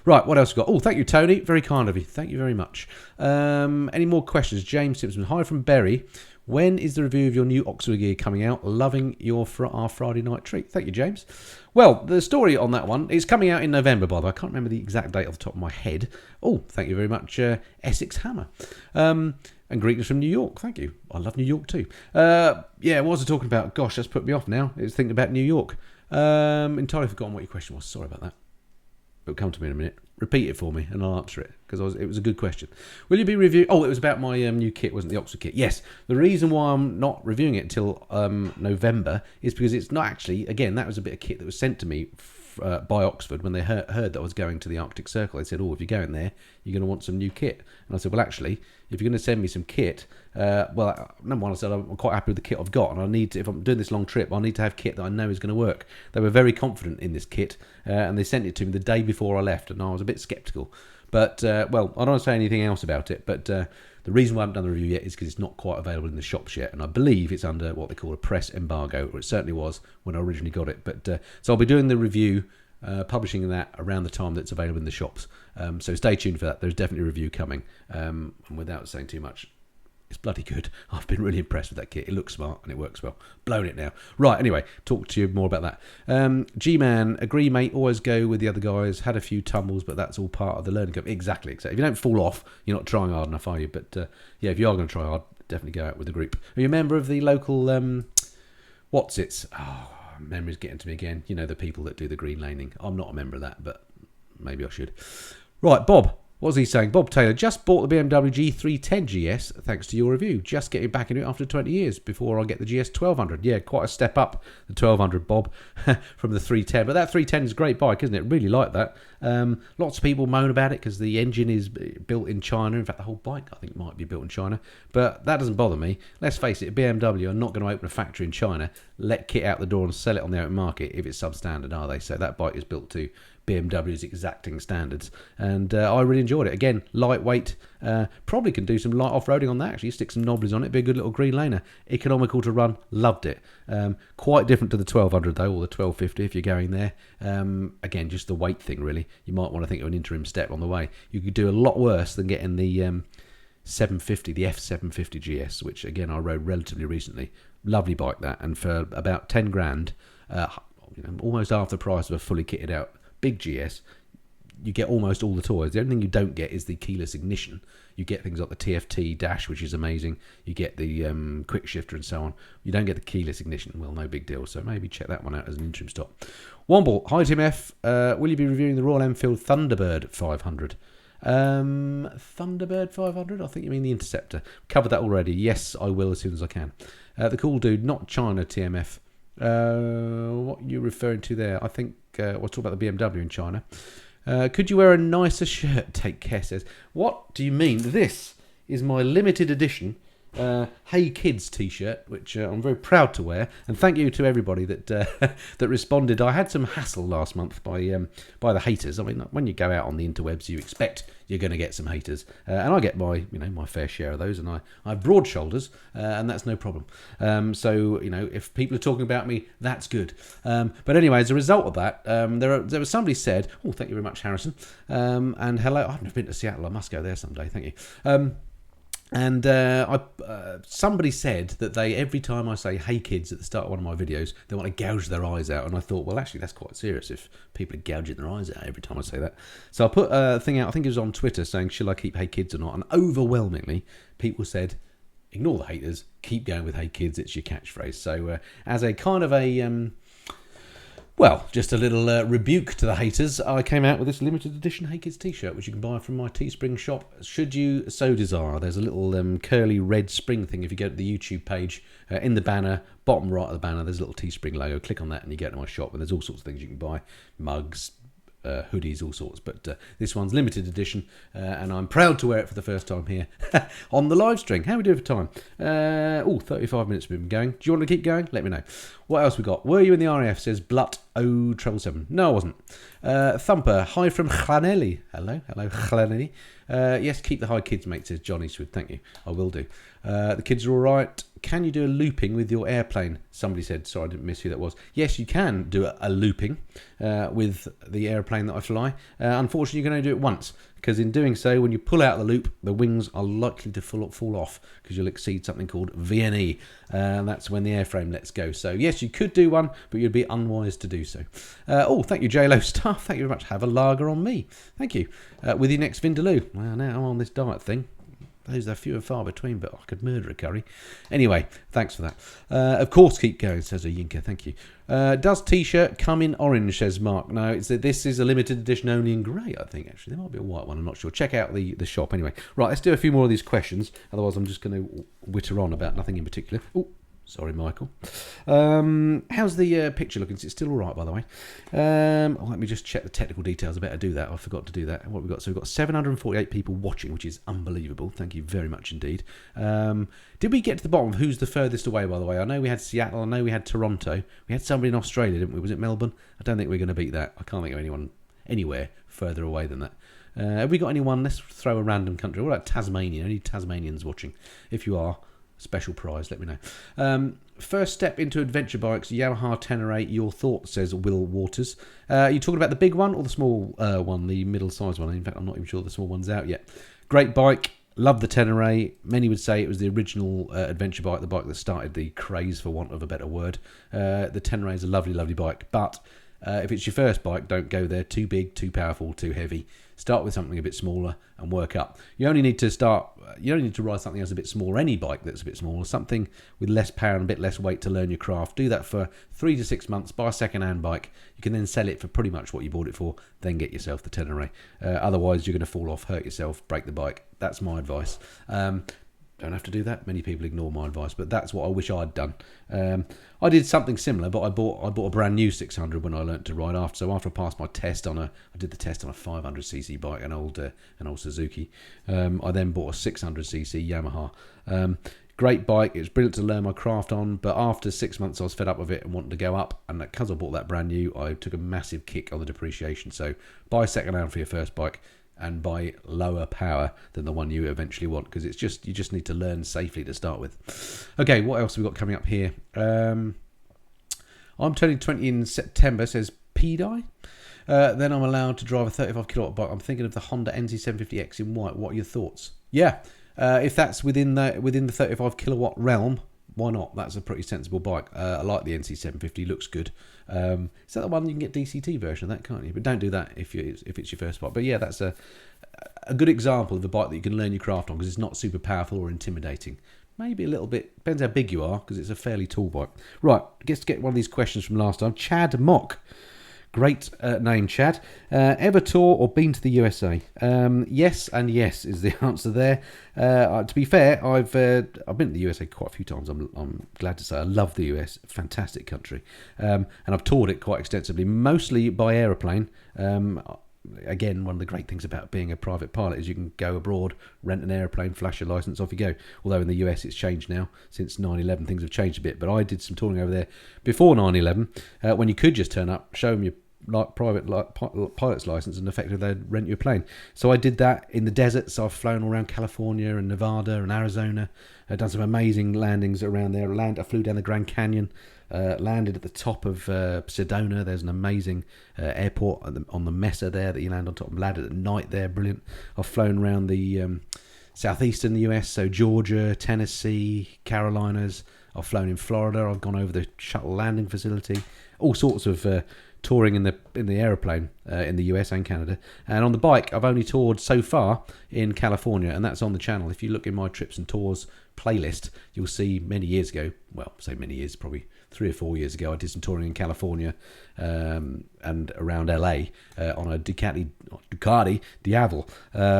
Right, what else we got? Oh, thank you, Tony. Very kind of you. Thank you very much. Any more questions? James Simpson. Hi from Berry. When is the review of your new Oxford gear coming out? Loving our Friday night treat. Thank you, James. Well, the story on that one is coming out in November, by the way. I can't remember the exact date off the top of my head. Oh, thank you very much, Essex Hammer. And greetings from New York. Thank you. I love New York too. What was I talking about? Gosh, that's put me off now. I was thinking about New York. Entirely forgotten what your question was. Sorry about that. It'll come to me in a minute. Repeat it for me and I'll answer it because it was a good question. Will you be reviewing... Oh, it was about my new kit, wasn't it? The Oxford kit. Yes. The reason why I'm not reviewing it until November is because it's not actually... Again, that was a bit of kit that was sent to me by Oxford when they heard that I was going to the Arctic Circle. They said, if you're going there, you're going to want some new kit. And I said, well, actually, if you're going to send me some kit... number one, I said I'm quite happy with the kit I've got, and I need to, if I'm doing this long trip, I need to have kit that I know is going to work. They were very confident in this kit, and they sent it to me the day before I left, and I was a bit sceptical. But I don't want to say anything else about it. But the reason why I haven't done the review yet is because it's not quite available in the shops yet, and I believe it's under what they call a press embargo, or it certainly was when I originally got it. But so I'll be doing the review. Publishing that around the time that's available in the shops. So stay tuned for that. There's definitely a review coming. And without saying too much, it's bloody good. I've been really impressed with that kit. It looks smart and it works well. Blown it now. Right, anyway, talk to you more about that. G-Man, agree, mate. Always go with the other guys. Had a few tumbles, but that's all part of the learning curve. Exactly. If you don't fall off, you're not trying hard enough, are you? But if you are going to try hard, definitely go out with the group. Are you a member of the local... What's-its? Oh, memory's getting to me again. You know, the people that do the green laning. I'm not a member of that, but maybe I should. Right, Bob. What's he saying? Bob Taylor, just bought the BMW G310 GS thanks to your review. Just getting back into it after 20 years before I get the GS 1200. Yeah, quite a step up, the 1200, Bob, from the 310. But that 310 is a great bike, isn't it? Really like that. Lots of people moan about it because the engine is built in China. In fact, the whole bike, I think, might be built in China. But that doesn't bother me. Let's face it, BMW are not going to open a factory in China, let kit out the door and sell it on the open market if it's substandard, are they? So that bike is built to BMW's exacting standards, and I really enjoyed it. Again, lightweight, probably can do some light off-roading on that, actually. Stick some knobblies on it, be a good little green laner. Economical to run, loved it. Quite different to the 1200 though, or the 1250 if you're going there. Again, just the weight thing really. You might want to think of an interim step on the way. You could do a lot worse than getting the 750, the F750 GS, which again I rode relatively recently. Lovely bike that, and for about 10 grand, almost half the price of a fully kitted out big GS, you get almost all the toys. The only thing you don't get is the keyless ignition. You get things like the TFT dash, which is amazing. You get the quick shifter and so on. You don't get the keyless ignition. Well, no big deal. So maybe check that one out as an interim stop. Womble, hi Tim F. Will you be reviewing the Royal Enfield Thunderbird 500? Thunderbird 500? I think you mean the Interceptor. Covered that already. Yes, I will as soon as I can. The cool dude, not China TMF. What are you referring to there? I think we'll talk about the BMW in China. Could you wear a nicer shirt? Take care, says. What do you mean? This is my limited edition Hey Kids t-shirt, which I'm very proud to wear, and thank you to everybody that that responded. I had some hassle last month by the haters. I mean, when you go out on the interwebs, you expect you're going to get some haters, and I get my fair share of those, and I have broad shoulders, and that's no problem. So if people are talking about me, that's good. But anyway, as a result of that, there was somebody said, "Oh, thank you very much, Harrison," and hello. I've never been to Seattle. I must go there someday. Thank you. And somebody said that every time I say "Hey Kids" at the start of one of my videos, they want to gouge their eyes out. And I thought, well, actually, that's quite serious if people are gouging their eyes out every time I say that. So I put a thing out, I think it was on Twitter, saying, shall I keep "Hey Kids" or not? And overwhelmingly, people said, ignore the haters, keep going with "Hey Kids," it's your catchphrase. So as a kind of a... just a little rebuke to the haters, I came out with this limited edition Hey Kids t-shirt, which you can buy from my Teespring shop, should you so desire. There's a little curly red spring thing. If you go to the YouTube page, in the banner, bottom right of the banner, there's a little Teespring logo. Click on that and you get to my shop, and there's all sorts of things you can buy. Mugs, hoodies, all sorts. But this one's limited edition, and I'm proud to wear it for the first time here on the live stream. How are we doing for time? 35 minutes we've been going. Do you want to keep going? Let me know. What else we got? Were you in the RAF? Says Blut 077. No, I wasn't. Thumper, hi from Llanelli. Hello, Llanelli. Yes, keep the high kids, mate, says Johnny Swid. Thank you. I will do. The kids are all right. can you do a looping with your airplane? Somebody said. Sorry, I didn't miss who that was. Yes, you can do a looping with the airplane that I fly. Unfortunately, you can only do it once, because in doing so, when you pull out the loop, the wings are likely to fall off, because you'll exceed something called VNE, and that's when the airframe lets go. So yes, you could do one, but you'd be unwise to do so. Thank you, JLo Staff. Thank you very much. Have a lager on me. Thank you. With your next Vindaloo. Well, now I'm on this diet thing. Those are few and far between, but I could murder a curry. Anyway, thanks for that. Of course, keep going, says a Yinka. Thank you. Does T-shirt come in orange, says Mark? No, this is a limited edition only in grey, I think, actually. There might be a white one, I'm not sure. Check out the shop anyway. Right, let's do a few more of these questions. Otherwise, I'm just going to witter on about nothing in particular. Oh, sorry, Michael. How's the picture looking? Is it still all right, by the way? Let me just check the technical details. I better do that. I forgot to do that. What have we got? So we've got 748 people watching, which is unbelievable. Thank you very much indeed. Did we get to the bottom of who's the furthest away, by the way? I know we had Seattle. I know we had Toronto. We had somebody in Australia, didn't we? Was it Melbourne? I don't think we're going to beat that. I can't think of anyone anywhere further away than that. Have we got anyone? Let's throw a random country. What about Tasmania? Any Tasmanians watching? If you are, special prize, let me know. First step into adventure bikes, Yamaha Tenere 8. Your thoughts, says Will Waters. Are you talking about the big one or the small one, the middle-sized one? In fact, I'm not even sure the small one's out yet. Great bike. Love the Tenere 8. Many would say it was the original adventure bike, the bike that started the craze, for want of a better word. The Tenere is a lovely, lovely bike, but if it's your first bike, don't go there. Too big, too powerful, too heavy. Start with something a bit smaller and work up. You only need to ride something that's a bit smaller, any bike that's a bit smaller, something with less power and a bit less weight to learn your craft. Do that for 3 to 6 months, buy a second-hand bike. You can then sell it for pretty much what you bought it for, then get yourself the Tenere. Otherwise, you're going to fall off, hurt yourself, break the bike. That's my advice. Don't have to do that. Many people ignore my advice, but that's what I wish I'd done. I did something similar, but I bought a brand new 600 when I learnt to ride after. So after I passed my test I did the test on a 500cc bike, an old Suzuki. I then bought a 600cc Yamaha. Great bike. It was brilliant to learn my craft on, but after 6 months I was fed up with it and wanted to go up, and because I bought that brand new, I took a massive kick on the depreciation. So buy second hand for your first bike, and buy lower power than the one you eventually want, because you just need to learn safely to start with. Okay, what else have we got coming up here? I'm turning 20 in September, says PDI. Then I'm allowed to drive a 35 kilowatt bike. I'm thinking of the Honda NC750X in white. What are your thoughts? Yeah, if that's within the 35 kilowatt realm, why not? That's a pretty sensible bike. I like the NC750, looks good. Is that the one you can get DCT version of that, can't you? But don't do that if it's your first bike. But yeah, that's a good example of a bike that you can learn your craft on, because it's not super powerful or intimidating. Maybe a little bit, depends how big you are, because it's a fairly tall bike. Right, I guess to get one of these questions from last time. Chad Mock. Great name, Chad. Ever tour or been to the USA? Yes and yes is the answer there. To be fair, I've been to the USA quite a few times. I'm glad to say I love the US. Fantastic country. And I've toured it quite extensively, mostly by aeroplane. Again, one of the great things about being a private pilot is you can go abroad, rent an aeroplane, flash your license, off you go. Although in the US it's changed now. Since 9/11 things have changed a bit. But I did some touring over there before 9/11 when you could just turn up, show them your private pilot's license, and effectively they'd rent you a plane. So I did that in the deserts. I've flown all around California and Nevada and Arizona. I've done some amazing landings around there. I flew down the Grand Canyon, landed at the top of Sedona. There's an amazing airport on the Mesa there that you land on top. Landed at night there, brilliant. I've flown around the southeastern US, so Georgia, Tennessee, Carolinas. I've flown in Florida. I've gone over the shuttle landing facility. All sorts of touring in the aeroplane in the US and Canada. And on the bike, I've only toured so far in California, and that's on the channel. If you look in my trips and tours playlist, you'll see many years ago, well, say many years, probably 3 or 4 years ago, I did some touring in California and around LA on a Ducati Diavel,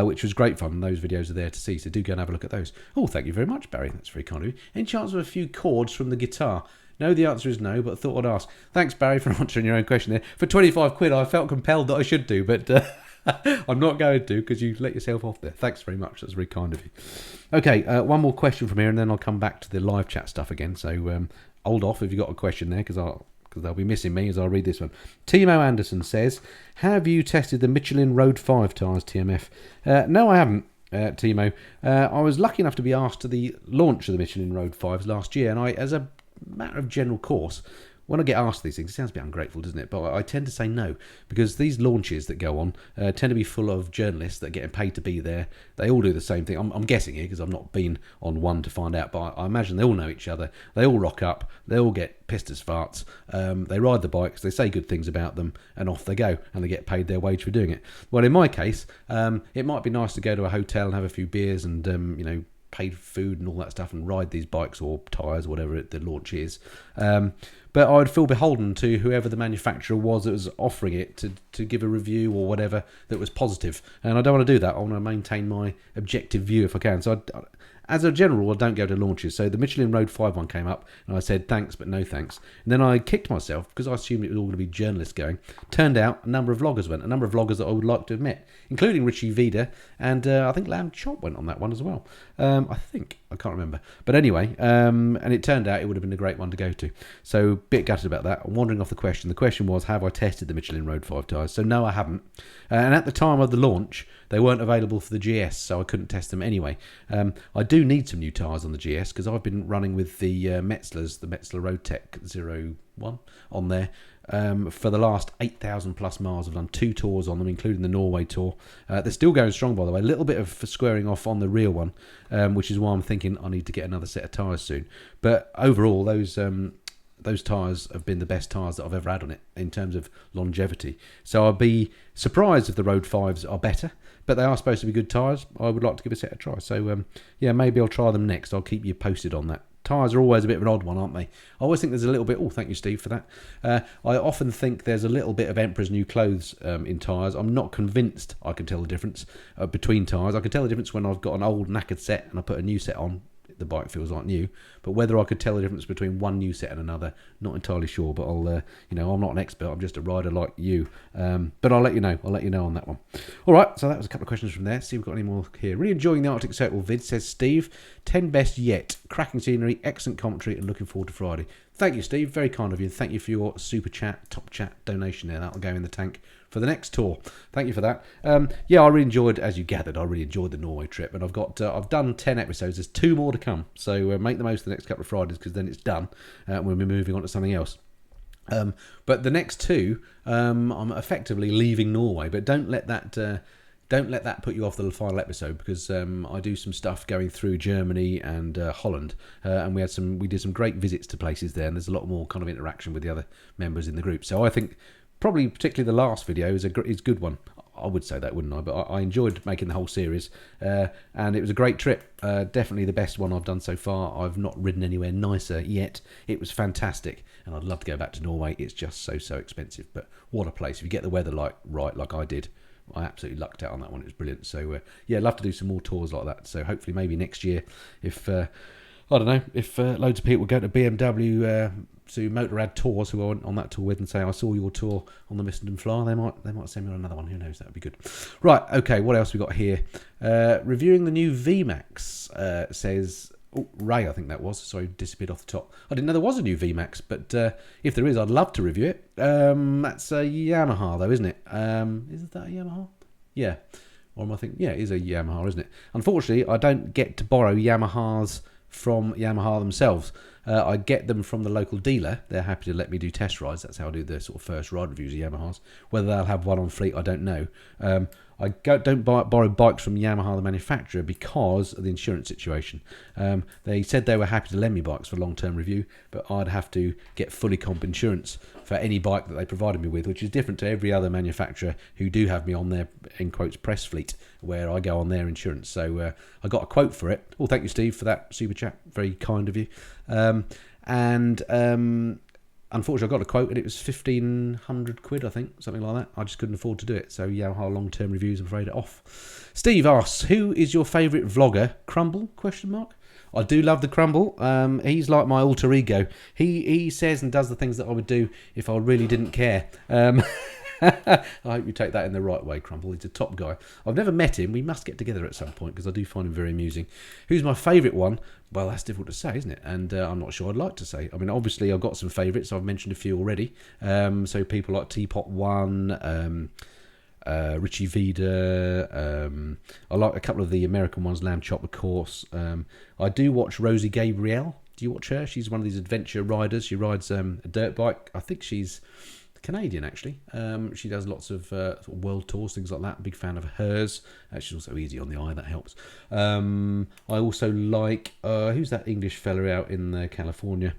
which was great fun. Those videos are there to see, so do go and have a look at those. Oh, thank you very much, Barry. That's very kind of you. Any chance of a few chords from the guitar? No, the answer is no, but I thought I'd ask. Thanks, Barry, for answering your own question there. For 25 quid, I felt compelled that I should do, but I'm not going to, because you let yourself off there. Thanks very much. That's very kind of you. Okay, one more question from here, and then I'll come back to the live chat stuff again. So hold off if you've got a question there, because they'll be missing me as I read this one. Timo Anderson says, have you tested the Michelin Road 5 tyres, TMF? No, I haven't. Timo. I was lucky enough to be asked to the launch of the Michelin Road 5s last year, and as a matter of general course, when I get asked these things, it sounds a bit ungrateful, doesn't it? But I tend to say no, because these launches that go on tend to be full of journalists that are getting paid to be there. They all do the same thing. I'm guessing here because I've not been on one to find out, but I imagine they all know each other. They all rock up. They all get pissed as farts. They ride the bikes. They say good things about them, and off they go, and they get paid their wage for doing it. Well, in my case, it might be nice to go to a hotel and have a few beers and paid food and all that stuff and ride these bikes or tyres or whatever the launch is. But I would feel beholden to whoever the manufacturer was that was offering it to give a review or whatever that was positive. And I don't want to do that. I want to maintain my objective view if I can. So as a general, I don't go to launches. So the Michelin Road 5 one came up and I said thanks but no thanks. And then I kicked myself because I assumed it was all going to be journalists going. Turned out a number of vloggers went. A number of vloggers that I would like to have met, including Richie Vida, and I think Lamb Chop went on that one as well. I can't remember. But anyway, and it turned out it would have been a great one to go to. So bit gutted about that. I'm wandering off the question. The question was, have I tested the Michelin Road 5 tyres? So no, I haven't. And at the time of the launch, they weren't available for the GS, so I couldn't test them anyway. I do need some new tyres on the GS because I've been running with the Metzlers, the Metzler Road Tech 01 on there for the last 8,000 plus miles. I've done 2 tours on them, including the Norway tour. They're still going strong, by the way. A little bit of squaring off on the rear one, which is why I'm thinking I need to get another set of tyres soon. But overall, those tyres have been the best tyres that I've ever had on it in terms of longevity. So I'd be surprised if the Road 5s are better, but they are supposed to be good tyres. I would like to give a set a try. So, maybe I'll try them next. I'll keep you posted on that. Tyres are always a bit of an odd one, aren't they? I always think there's a little bit... Oh, thank you, Steve, for that. I often think there's a little bit of Emperor's New Clothes in tyres. I'm not convinced I can tell the difference between tyres. I can tell the difference when I've got an old knackered set and I put a new set on. The bike feels like new, but whether I could tell the difference between one new set and another, not entirely sure. But I'll, I'm not an expert. I'm just a rider like you. But I'll let you know. I'll let you know on that one. All right. So that was a couple of questions from there. See if we've got any more here. Really enjoying the Arctic Circle vid, says Steve. 10 best yet. Cracking scenery, excellent commentary, and looking forward to Friday. Thank you, Steve. Very kind of you. Thank you for your super chat, top chat donation there. That'll go in the tank for the next tour. Thank you for that. I really enjoyed, as you gathered, I really enjoyed the Norway trip, and I've done 10 episodes. There's 2 more to come, so make the most of the next couple of Fridays because then it's done. We'll be moving on to something else. But the next 2, I'm effectively leaving Norway, but don't let that put you off the final episode because I do some stuff going through Germany and Holland, and we did some great visits to places there, and there's a lot more kind of interaction with the other members in the group. So I think probably particularly the last video is a good one. I would say that, wouldn't I? But I enjoyed making the whole series, and it was a great trip. Definitely the best one I've done so far. I've not ridden anywhere nicer yet. It was fantastic, and I'd love to go back to Norway. It's just so expensive, but what a place. If you get the weather right like I did, I absolutely lucked out on that one. It was brilliant. So, I'd love to do some more tours like that. So hopefully maybe next year, if loads of people go to BMW to Motorrad Tours who I went on that tour with and say, I saw your tour on the Missenden Flyer, they might send me on another one. Who knows? That would be good. Right, okay, what else we got here? Reviewing the new VMAX, says... Oh, Ray, I think that was. Sorry, disappeared off the top. I didn't know there was a new VMAX, but if there is, I'd love to review it. That's a Yamaha, though, isn't it? Is that a Yamaha? Yeah. Or am I thinking? Yeah, it is a Yamaha, isn't it? Unfortunately, I don't get to borrow Yamahas from Yamaha themselves. I get them from the local dealer. They're happy to let me do test rides. That's how I do the sort of first ride reviews of Yamahas. Whether they'll have one on fleet, I don't know. I don't borrow bikes from Yamaha, the manufacturer, because of the insurance situation. They said they were happy to lend me bikes for long-term review, but I'd have to get fully comp insurance for any bike that they provided me with, which is different to every other manufacturer who do have me on their, in quotes, press fleet, where I go on their insurance. So I got a quote for it. Oh, thank you, Steve, for that super chat. Very kind of you. Unfortunately, I got a quote and it was 1,500 quid, I think, something like that. I just couldn't afford to do it. So Yamaha long-term reviews, I'm afraid, are off. Steve asks, who is your favourite vlogger? Crumble? ? I do love the Crumble. He's like my alter ego. He says and does the things that I would do if I really didn't care. I hope you take that in the right way, Crumble. He's a top guy. I've never met him. We must get together at some point because I do find him very amusing. Who's my favourite one? Well, that's difficult to say, isn't it? And I'm not sure I'd like to say. I mean, obviously, I've got some favourites. I've mentioned a few already. So people like Teapot One, Richie Vida. I like a couple of the American ones, Lamb Chop, of course. I do watch Rosie Gabrielle. Do you watch her? She's one of these adventure riders. She rides a dirt bike. I think she's Canadian, actually. She does lots of, sort of world tours, things like that. Big fan of hers. She's also easy on the eye, that helps. I also like, who's that English fella out in California?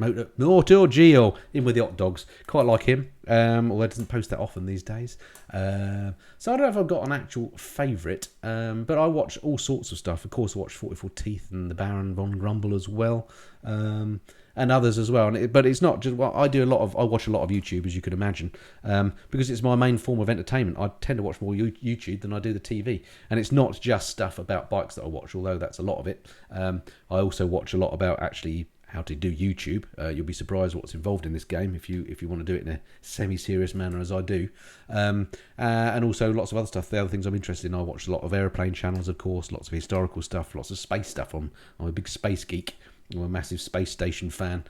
Moto Geo, in with the hot dogs. Quite like him, although it doesn't post that often these days. So I don't know if I've got an actual favourite, but I watch all sorts of stuff. Of course, I watch 44 Teeth and the Baron von Grumble as well, and others as well. But it's not just, well, I watch a lot of YouTube, as you could imagine, because it's my main form of entertainment. I tend to watch more YouTube than I do the TV, and it's not just stuff about bikes that I watch, although that's a lot of it. I also watch a lot about actually how to do YouTube. You'll be surprised what's involved in this game if you want to do it in a semi-serious manner, as I do. And also lots of other stuff. The other things I'm interested in, I watch a lot of aeroplane channels, of course, lots of historical stuff, lots of space stuff. I'm a big space geek. I'm a massive space station fan,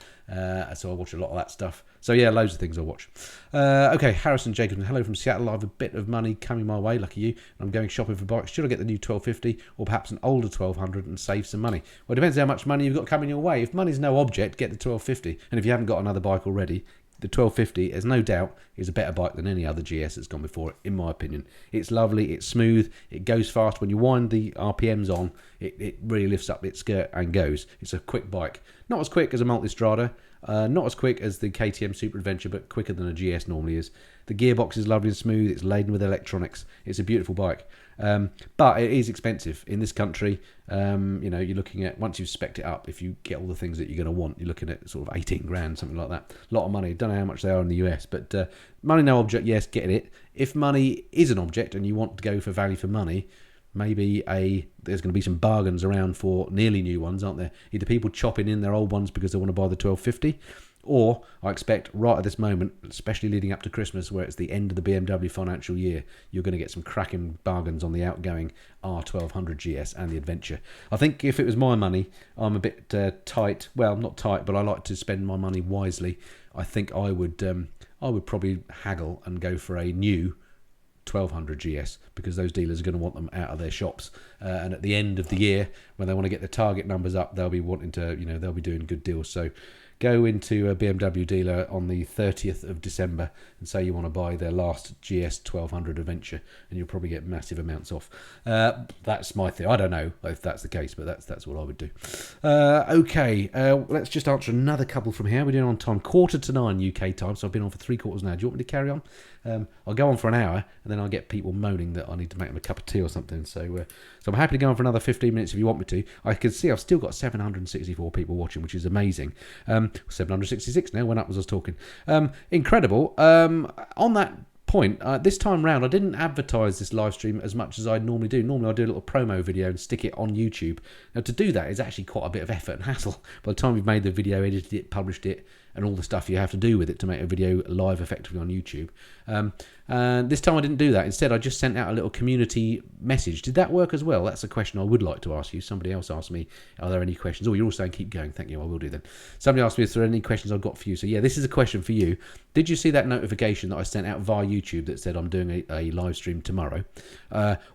so I watch a lot of that stuff. So yeah, loads of things I watch. Okay, Harrison Jacobson, hello from Seattle. I have a bit of money coming my way, lucky you. I'm going shopping for bikes. Should I get the new 1250 or perhaps an older 1200 and save some money? Well, it depends how much money you've got coming your way. If money's no object, get the 1250. And if you haven't got another bike already, the 1250, there's no doubt, is a better bike than any other GS that's gone before it, in my opinion. It's lovely, it's smooth, it goes fast. When you wind the RPMs on, it really lifts up its skirt and goes. It's a quick bike. Not as quick as a Multistrada, not as quick as the KTM Super Adventure, but quicker than a GS normally is. The gearbox is lovely and smooth, it's laden with electronics. It's a beautiful bike. But it is expensive in this country. You're looking at, once you've spec'd it up, if you get all the things that you're going to want, you're looking at sort of 18 grand, something like that. A lot of money. Don't know how much they are in the US, but money no object, yes, get it. If money is an object and you want to go for value for money, maybe there's going to be some bargains around for nearly new ones, aren't there? Either people chopping in their old ones because they want to buy the 1250, or I expect right at this moment, especially leading up to Christmas, where it's the end of the BMW financial year, you're going to get some cracking bargains on the outgoing R1200 GS and the Adventure. I think if it was my money, I'm a bit tight. Well, not tight, but I like to spend my money wisely. I think I would probably haggle and go for a new 1200 GS, because those dealers are going to want them out of their shops, and at the end of the year, when they want to get the target numbers up, they'll be wanting to, they'll be doing good deals. So go into a BMW dealer on the 30th of December and say you want to buy their last GS 1200 Adventure, and you'll probably get massive amounts off. That's my thing. I don't know if that's the case, but that's what I would do. Okay, let's just answer another couple from here. We're doing on time, 8:45 UK time, so I've been on for 3/4 now. Do you want me to carry on? I'll go on for an hour, and then I'll get people moaning that I need to make them a cup of tea or something. So I'm happy to go on for another 15 minutes if you want me to. I can see I've still got 764 people watching, which is amazing. 766 now, went up as I was talking. Incredible. On that point, this time round, I didn't advertise this live stream as much as I normally do. Normally I do a little promo video and stick it on YouTube. Now, to do that is actually quite a bit of effort and hassle. By the time you've made the video, edited it, published it, and all the stuff you have to do with it to make a video live effectively on YouTube. And this time I didn't do that. Instead, I just sent out a little community message. Did that work as well? That's a question I would like to ask you. Somebody else asked me, are there any questions? Oh, you're all saying keep going. Thank you. I will do then. Somebody asked me if there are any questions I've got for you. So yeah, this is a question for you. Did you see that notification that I sent out via YouTube that said I'm doing a live stream tomorrow?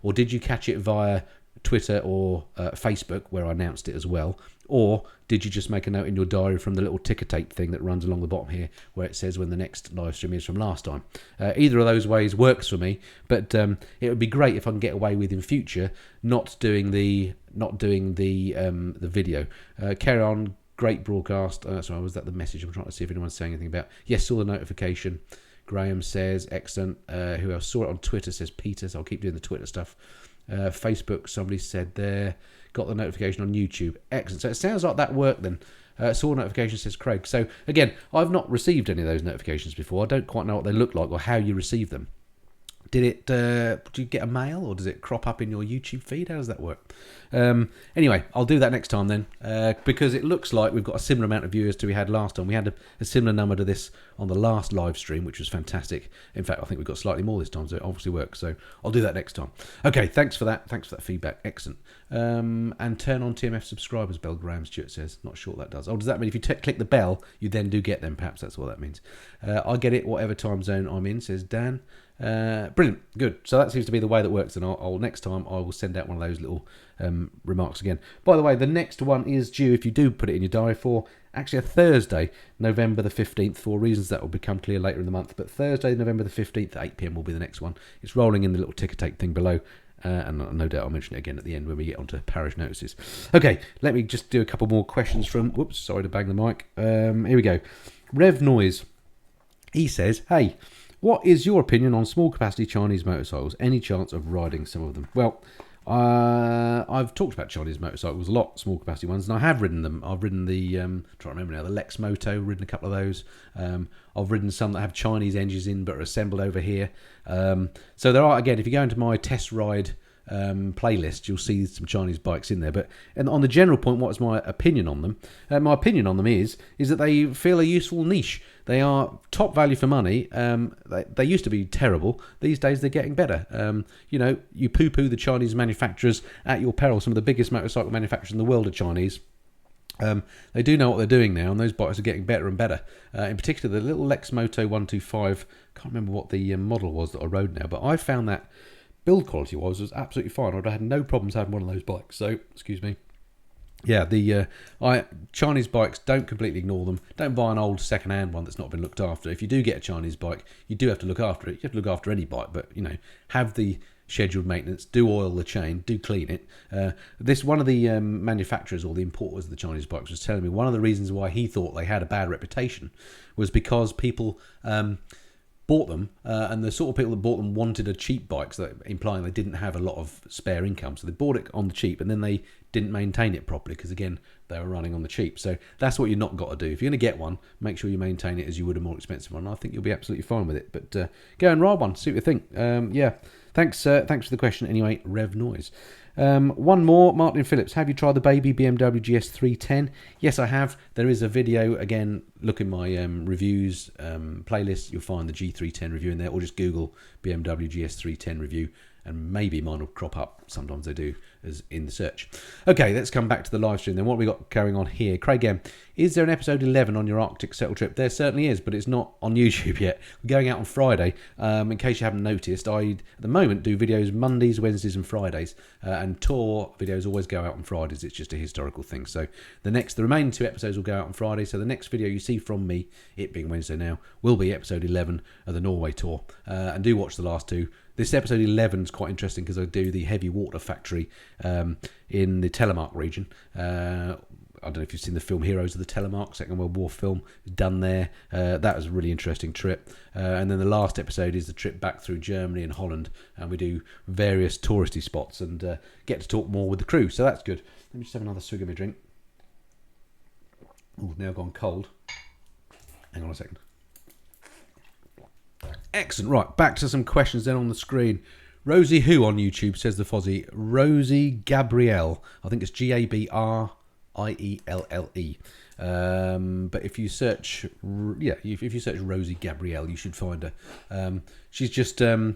Or did you catch it via Twitter or Facebook, where I announced it as well? Or did you just make a note in your diary from the little ticker tape thing that runs along the bottom here, where it says when the next live stream is from last time? Either of those ways works for me, but it would be great if I can get away with in future not doing the video. Carry on, great broadcast. Sorry, was that the message I'm trying to see if anyone's saying anything about? Yes, saw the notification. Graham says excellent. Who else saw it on Twitter? Says Peter. So I'll keep doing the Twitter stuff. Facebook, somebody said there. Got the notification on YouTube. Excellent. So it sounds like that worked then. Saw notification, says Craig. So again, I've not received any of those notifications before. I don't quite know what they look like or how you receive them. Did you get a mail, or does it crop up in your YouTube feed? How does that work? Anyway, I'll do that next time then, because it looks like we've got a similar amount of viewers to we had last time. We had a similar number to this on the last live stream, which was fantastic. In fact, I think we've got slightly more this time, so it obviously works. So I'll do that next time. Okay, thanks for that. Thanks for that feedback. Excellent. and turn on TMF subscribers bell, Graham Stewart says. Not sure what that does. Oh, does that mean if you click the bell, you then do get them? Perhaps that's what that means. I get it whatever time zone I'm in, says Dan. Brilliant, good. So that seems to be the way that works, and I'll next time I will send out one of those little remarks again. By the way, the next one is due, if you do put it in your diary, for actually a Thursday, November the 15th, for reasons that will become clear later in the month. But Thursday, November the 15th at 8 p.m. will be the next one. It's rolling in the little ticker tape thing below. And no doubt I'll mention it again at the end when we get onto parish notices. Okay, let me just do a couple more questions from... Whoops, sorry to bang the mic. Here we go. Rev Noise. He says, hey, what is your opinion on small capacity Chinese motorcycles? Any chance of riding some of them? Well, I've talked about Chinese motorcycles a lot, small capacity ones, and I have ridden them. I've ridden the, trying to remember now, the Lex Moto, ridden a couple of those. I've ridden some that have Chinese engines in but are assembled over here. So there are, again, if you go into my test ride playlist, you'll see some Chinese bikes in there. But and on the general point, what's my opinion on them? My opinion on them is that they feel a useful niche. They are top value for money. They used to be terrible. These days they're getting better. You poo-poo the Chinese manufacturers at your peril. Some of the biggest motorcycle manufacturers in the world are Chinese. They do know what they're doing now, and those bikes are getting better and better. In particular, the little Lex Moto 125, can't remember what the model was that I rode now, but I found that build quality was absolutely fine. I had no problems having one of those bikes. So, excuse me. Yeah, the Chinese bikes, don't completely ignore them. Don't buy an old second-hand one that's not been looked after. If you do get a Chinese bike, you do have to look after it. You have to look after any bike, but, have the scheduled maintenance, do oil the chain, do clean it. One of the manufacturers or the importers of the Chinese bikes was telling me one of the reasons why he thought they had a bad reputation was because people bought them, and the sort of people that bought them wanted a cheap bike, so implying they didn't have a lot of spare income. So they bought it on the cheap, and then they didn't maintain it properly because, again, they were running on the cheap. So that's what you're not got to do. If you're going to get one, make sure you maintain it as you would a more expensive one. I think you'll be absolutely fine with it. But go and ride one, see what you think. Thanks for the question anyway, Rev Noise. One more, Martin Phillips. Have you tried the baby BMW GS310? Yes, I have. There is a video. Again, look in my reviews playlist. You'll find the G310 review in there, or just Google BMW GS310 review, and maybe mine will crop up. Sometimes they do as in the search. Okay, let's come back to the live stream then. What have we got going on here? Craig M, is there an episode 11 on your Arctic Settle trip? There certainly is, but it's not on YouTube yet. We're going out on Friday. In case you haven't noticed, I, at the moment, do videos Mondays, Wednesdays and Fridays, and tour videos always go out on Fridays. It's just a historical thing. So the remaining 2 episodes will go out on Friday. So the next video you see from me, it being Wednesday now, will be episode 11 of the Norway tour. And do watch the last 2. This episode 11 is quite interesting because I do the heavy water factory in the Telemark region. I don't know if you've seen the film Heroes of the Telemark, Second World War film, done there. That was a really interesting trip. And then the last episode is the trip back through Germany and Holland, and we do various touristy spots and get to talk more with the crew. So that's good. Let me just have another swig of my drink. Oh, now gone cold. Hang on a second. Excellent. Right, back to some questions then on the screen. Rosie Who on YouTube says the Fozzie. Rosie Gabrielle. I think it's Gabrielle. But if you search, if you search Rosie Gabrielle, you should find her. She's just a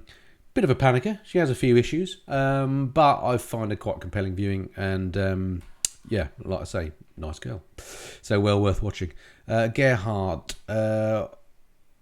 bit of a panicker. She has a few issues, but I find her quite compelling viewing. And like I say, nice girl. So well worth watching. Gerhard.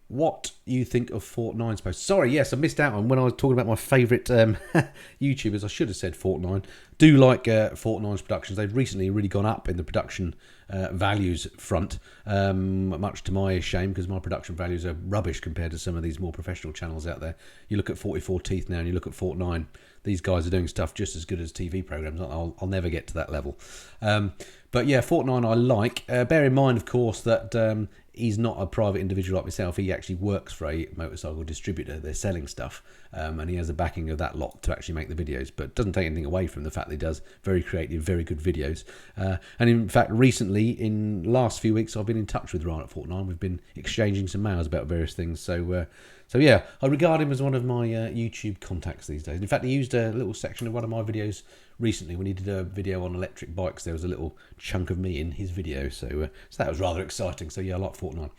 What you think of Fort Nine's post? Sorry, yes, I missed out on when I was talking about my favourite YouTubers. I should have said Fort Nine. Do like Fort Nine's productions. They've recently really gone up in the production values front, much to my shame, because my production values are rubbish compared to some of these more professional channels out there. You look at 44 Teeth now and you look at Fort Nine. These guys are doing stuff just as good as TV programmes. I'll never get to that level. But yeah, Fort Nine I like. Bear in mind, of course, that he's not a private individual like myself. He actually works for a motorcycle distributor. They're selling stuff, and he has the backing of that lot to actually make the videos. But it doesn't take anything away from the fact that he does very creative, very good videos. And in fact, recently, in the last few weeks, I've been in touch with Ryan at Fort Nine. We've been exchanging some mails about various things. So yeah, I regard him as one of my YouTube contacts these days. In fact, he used a little section of one of my videos recently when he did a video on electric bikes. There was a little chunk of me in his video, so that was rather exciting. So yeah, I like Fort Nine.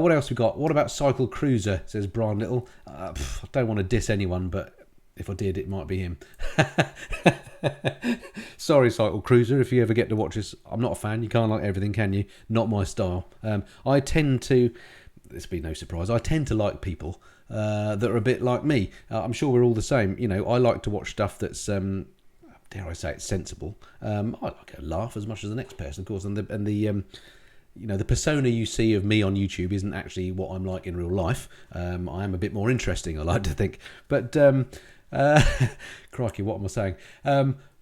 What else we got? What about Cycle Cruiser, says Brian Little. I don't want to diss anyone, but if I did, it might be him. Sorry, Cycle Cruiser, if you ever get to watch this. I'm not a fan. You can't like everything, can you? Not my style. I tend to, this will be no surprise, I tend to like people that are a bit like me. I'm sure we're all the same. You know, I like to watch stuff that's, dare I say, it's sensible. I like a laugh as much as the next person, of course. And the you know, the persona you see of me on YouTube isn't actually what I'm like in real life. I am a bit more interesting, I like to think. But crikey, what am I saying?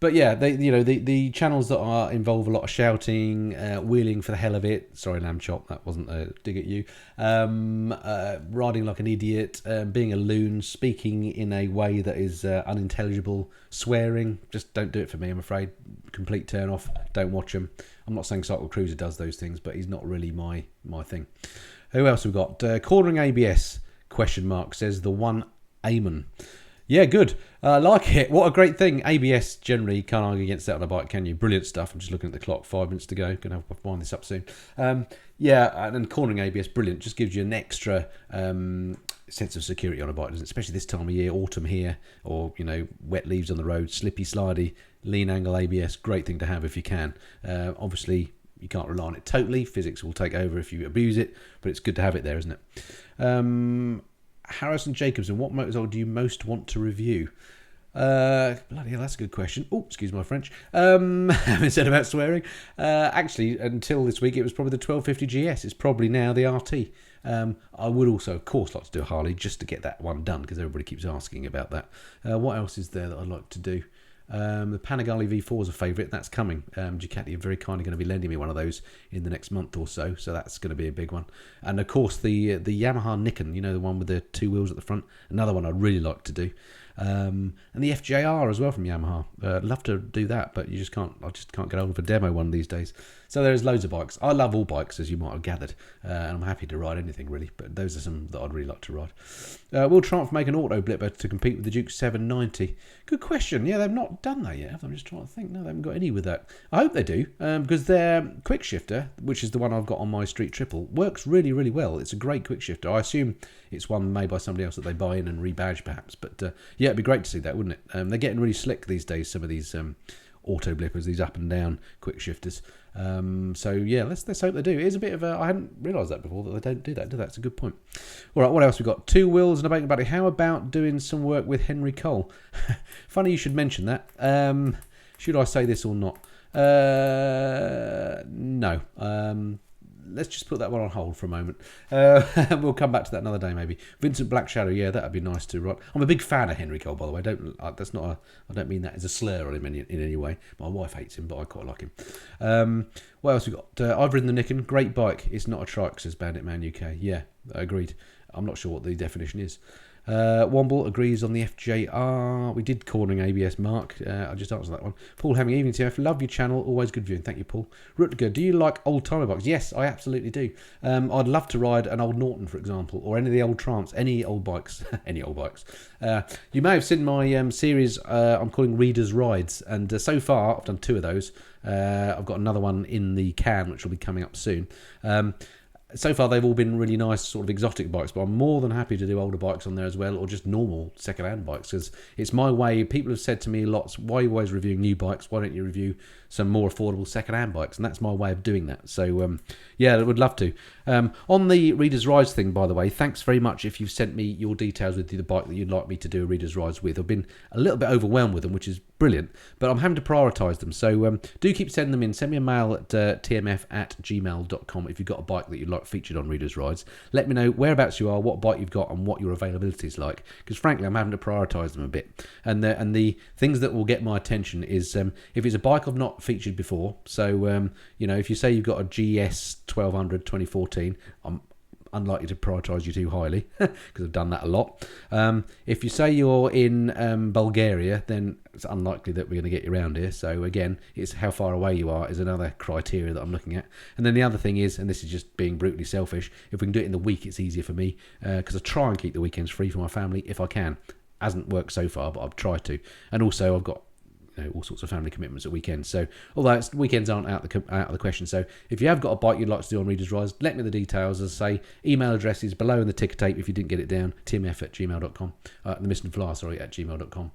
But yeah, the channels that involve a lot of shouting, wheeling for the hell of it. Sorry, lamb chop, that wasn't a dig at you. Riding like an idiot, being a loon, speaking in a way that is unintelligible, swearing. Just don't do it for me, I'm afraid. Complete turn off. Don't watch them. I'm not saying Cycle Cruiser does those things, but he's not really my thing. Who else we've got? Cornering ABS, ? Says the one Eamon. Yeah, good. I like it. What a great thing. ABS, generally, can't argue against that on a bike, can you? Brilliant stuff. I'm just looking at the clock. 5 minutes to go. Going to wind this up soon. Yeah, and cornering ABS, brilliant. Just gives you an extra sense of security on a bike, doesn't it? Especially this time of year, autumn here, or, you know, wet leaves on the road, slippy, slidey, lean angle ABS. Great thing to have if you can. Obviously, you can't rely on it totally. Physics will take over if you abuse it, but it's good to have it there, isn't it? Harrison Jacobson, what motorcycle do you most want to review? Bloody hell, that's a good question. Oh, excuse my French. Having said about swearing, actually, until this week, it was probably the 1250 GS. It's probably now the RT. I would also, of course, like to do a Harley just to get that one done because everybody keeps asking about that. What else is there that I'd like to do? The Panigale V4 is a favourite. That's coming. Ducati are very kindly going to be lending me one of those in the next month or so. So that's going to be a big one. And of course, the Yamaha Nikon, you know, the one with the two wheels at the front. Another one I'd really like to do. And the FJR as well from Yamaha. I'd love to do that, but I just can't get hold of a demo one these days. So there's loads of bikes. I love all bikes, as you might have gathered, and I'm happy to ride anything really, but those are some that I'd really like to ride. Will Triumph make an auto blipper to compete with the Duke 790? Good question. Yeah, they've not done that yet. I'm just trying to think. No, they haven't got any with that. I hope they do, because their quick shifter, which is the one I've got on my Street Triple, works really, really well. It's a great quick shifter. I assume it's one made by somebody else that they buy in and rebadge perhaps, but yeah, it'd be great to see that, wouldn't it? They're getting really slick these days, some of these auto blippers, these up and down quick shifters. So yeah, let's hope they do. It is a bit of a, I hadn't realised that before, that they don't do that, do they? That's a good point. All right, what else we got? Two wheels and a bacon buddy. How about doing some work with Henry Cole? Funny you should mention that. Should I say this or not? No. Let's just put that one on hold for a moment. We'll come back to that another day, maybe. Vincent Black Shadow, yeah, that'd be nice to write. I'm a big fan of Henry Cole, by the way. I don't mean that as a slur on him in any way. My wife hates him, but I quite like him. What else we got? I've ridden the Nikon. Great bike. It's not a trike, says Bandit Man UK. Yeah, agreed. I'm not sure what the definition is. Womble agrees on the FJR. We did cornering ABS, Mark. I just answered that one. Paul Hemming, evening TF. Love your channel. Always good viewing. Thank you, Paul. Rutger, do you like old timer bikes? Yes, I absolutely do. I'd love to ride an old Norton, for example, or any of the old Triumphs, any old bikes. Any old bikes. You may have seen my series I'm calling Readers Rides, and so far I've done 2 of those. I've got another one in the can, which will be coming up soon. So far, they've all been really nice, sort of exotic bikes, but I'm more than happy to do older bikes on there as well, or just normal second-hand bikes, because it's my way. People have said to me lots, why are you always reviewing new bikes? Why don't you review some more affordable second-hand bikes? And that's my way of doing that. So, yeah, I would love to. On the Reader's Rides thing, by the way, thanks very much if you've sent me your details with the bike that you'd like me to do a Reader's Rides with. I've been a little bit overwhelmed with them, which is brilliant, but I'm having to prioritise them. So do keep sending them in. Send me a mail at tmf@gmail.com if you've got a bike that you'd like featured on Reader's Rides. Let me know whereabouts you are, what bike you've got, and what your availability is like, because frankly I'm having to prioritise them a bit. And the things that will get my attention is if it's a bike I've not featured before. So you know, if you say you've got a GS 1200 2014, I'm unlikely to prioritise you too highly because I've done that a lot. If you say you're in Bulgaria, then it's unlikely that we're going to get you around here. So again, it's how far away you are is another criteria that I'm looking at. And then the other thing is, and this is just being brutally selfish, if we can do it in the week, it's easier for me because I try and keep the weekends free for my family if I can. Hasn't worked so far, but I've tried to. And also I've got all sorts of family commitments at weekends. So although weekends aren't out of the question. So if you have got a bike you'd like to do on Reader's Rise, let me know the details. As I say, email address is below in the ticker tape if you didn't get it down, timf@gmail.com, the Missenden Flyer, at gmail.com.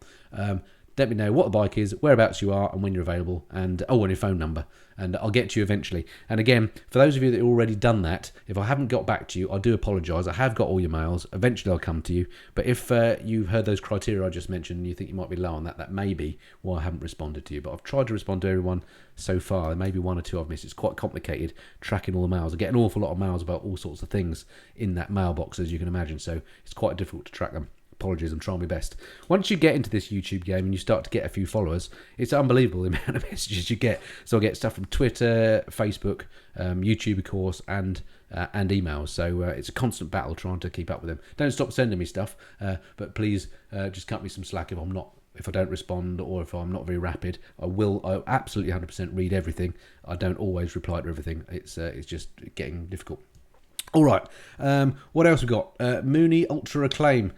Let me know what the bike is, whereabouts you are, and when you're available, and your phone number, and I'll get to you eventually. And again, for those of you that have already done that, if I haven't got back to you, I do apologise. I have got all your mails. Eventually, I'll come to you. But if you've heard those criteria I just mentioned and you think you might be low on that, that may be why I haven't responded to you. But I've tried to respond to everyone so far. There may be one or two I've missed. It's quite complicated tracking all the mails. I get an awful lot of mails about all sorts of things in that mailbox, as you can imagine. So it's quite difficult to track them. Apologies, I'm trying my best. Once you get into this YouTube game and you start to get a few followers, it's unbelievable the amount of messages you get. So I get stuff from Twitter, Facebook, YouTube, of course, and emails. So it's a constant battle trying to keep up with them. Don't stop sending me stuff, but please just cut me some slack if I don't respond or if I'm not very rapid. I absolutely 100% read everything. I don't always reply to everything. It's just getting difficult. All right, what else we got? Mooney Ultra Acclaim.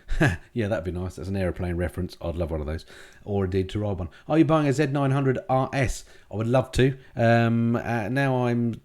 Yeah, that'd be nice. That's an aeroplane reference. I'd love one of those. Or indeed to ride one. Are you buying a Z900 RS? I would love to. Now I'm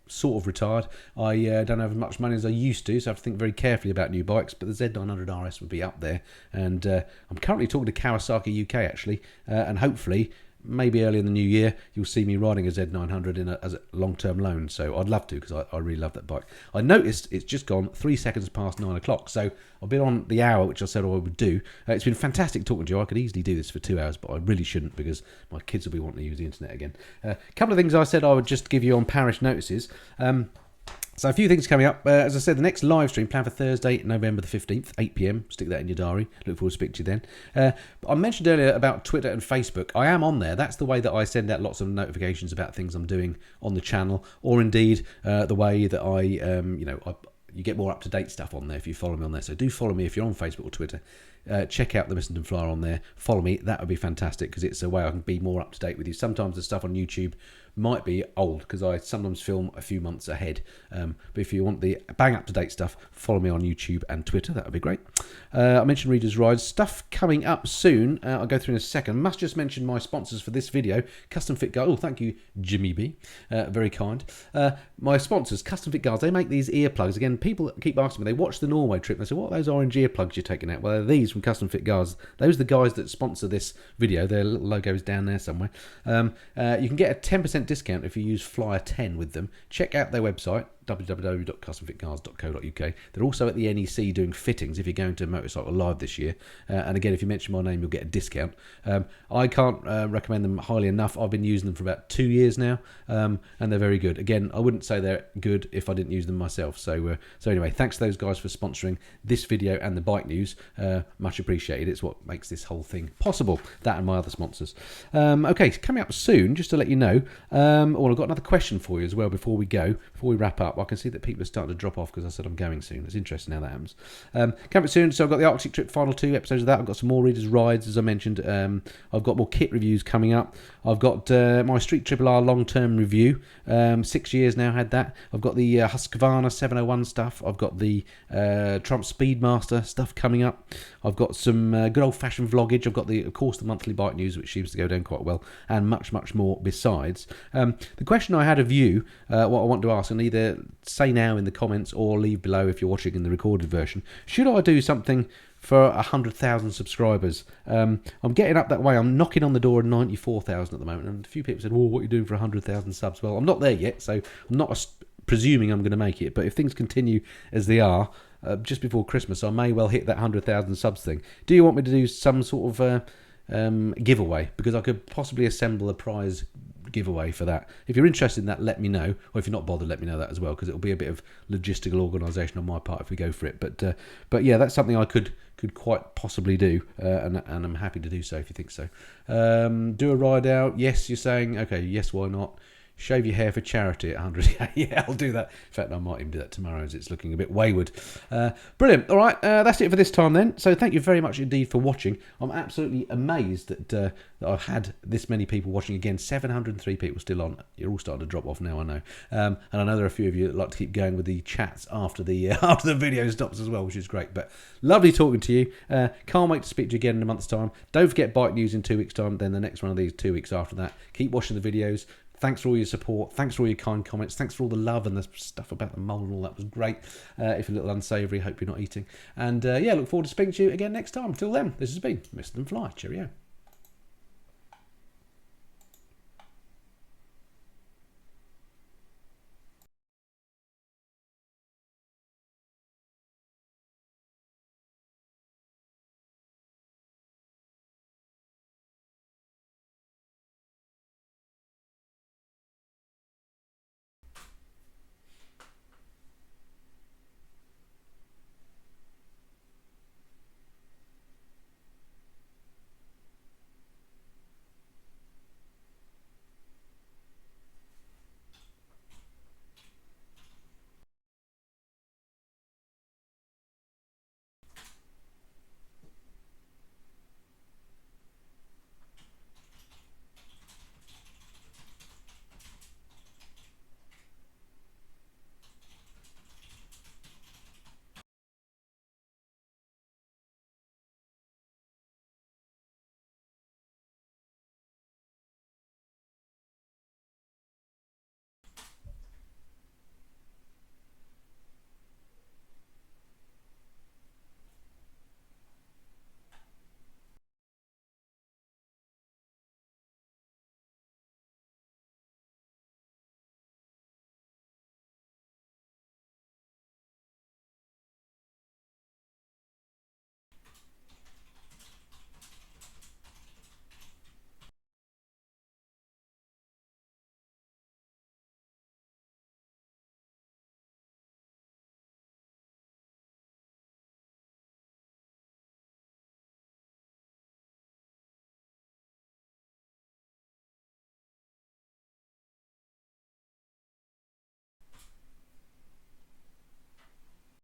sort of retired. I don't have as much money as I used to, so I have to think very carefully about new bikes, but the Z900 RS would be up there. And I'm currently talking to Kawasaki UK, actually, and hopefully maybe early in the new year, you'll see me riding a Z900 as a long-term loan. So I'd love to, because I really love that bike. I noticed it's just gone 3 seconds past 9 o'clock. So I've been on the hour, which I said I would do. It's been fantastic talking to you. I could easily do this for 2 hours, but I really shouldn't, because my kids will be wanting to use the internet again. A couple of things I said I would just give you on parish notices. So a few things coming up. As I said, the next live stream planned for Thursday, November the 15th, 8 p.m. Stick that in your diary. Look forward to speaking to you then. I mentioned earlier about Twitter and Facebook. I am on there. That's the way that I send out lots of notifications about things I'm doing on the channel, or indeed the way that you get more up-to-date stuff on there if you follow me on there. So do follow me if you're on Facebook or Twitter. Check out the Missenden Flyer on there. Follow me. That would be fantastic, because it's a way I can be more up-to-date with you. Sometimes the stuff on YouTube might be old, because I sometimes film a few months ahead. But if you want the bang up-to-date stuff, follow me on YouTube and Twitter. That would be great. I mentioned Reader's Rise. Stuff coming up soon. I'll go through in a second. Must just mention my sponsors for this video. Custom Fit Guard. Oh, thank you, Jimmy B. Very kind. My sponsors, Custom Fit Guards, they make these earplugs. Again, people keep asking me. They watch the Norway trip and they say, what are those orange earplugs you're taking out? Well, they're these from Custom Fit Guards. Those are the guys that sponsor this video. Their little logo is down there somewhere. You can get a 10% discount if you use Flyer 10 with them. Check out their website, www.customfitcars.co.uk. They're also at the NEC doing fittings if you're going to Motorcycle Live this year. And again, if you mention my name, you'll get a discount. I can't recommend them highly enough. I've been using them for about 2 years now, and they're very good. Again, I wouldn't say they're good if I didn't use them myself. So anyway, thanks to those guys for sponsoring this video and the bike news. Much appreciated. It's what makes this whole thing possible. That and my other sponsors. Okay, coming up soon, just to let you know. Well, I've got another question for you as well before we wrap up. I can see that people are starting to drop off because I said I'm going soon. It's interesting how that happens. Coming soon, so I've got the Arctic Trip final 2 episodes of that. I've got some more Readers' Rides, as I mentioned. I've got more kit reviews coming up. I've got my Street Triple R long-term review. 6 years now had that. I've got the Husqvarna 701 stuff. I've got the Trump Speedmaster stuff coming up. I've got some good old-fashioned vloggage. I've got, of course, the monthly bike news, which seems to go down quite well, and much, much more besides. The question I had of you, what I want to ask, and either say now in the comments or leave below if you're watching in the recorded version, should I do something for 100,000 subscribers? I'm getting up that way. I'm knocking on the door of 94,000 at the moment, and a few people said, well, what are you doing for 100,000 subs? Well, I'm not there yet, so I'm not presuming I'm going to make it, but if things continue as they are, just before Christmas, I may well hit that 100,000 subs thing. Do you want me to do some sort of giveaway? Because I could possibly assemble a prize giveaway for that. If you're interested in that, let me know, or if you're not bothered, let me know that as well, because it'll be a bit of logistical organisation on my part if we go for it. But yeah, that's something I could quite possibly do, and I'm happy to do so if you think so. Do a ride out? Yes, you're saying. Okay, yes, why not? Shave your hair for charity at 100. Yeah, I'll do that. In fact, I might even do that tomorrow as it's looking a bit wayward. Brilliant. All right, that's it for this time then. So thank you very much indeed for watching. I'm absolutely amazed that I've had this many people watching again. 703 people still on. You're all starting to drop off now, I know. And I know there are a few of you that like to keep going with the chats after the after the video stops as well, which is great. But lovely talking to you. Can't wait to speak to you again in a month's time. Don't forget Bike News in 2 weeks' time. Then the next one of these 2 weeks after that. Keep watching the videos. Thanks for all your support. Thanks for all your kind comments. Thanks for all the love and the stuff about the mole and all that was great. If you're a little unsavoury, hope you're not eating. And yeah, look forward to speaking to you again next time. Till then, this has been Missenden Flyer. Cheerio.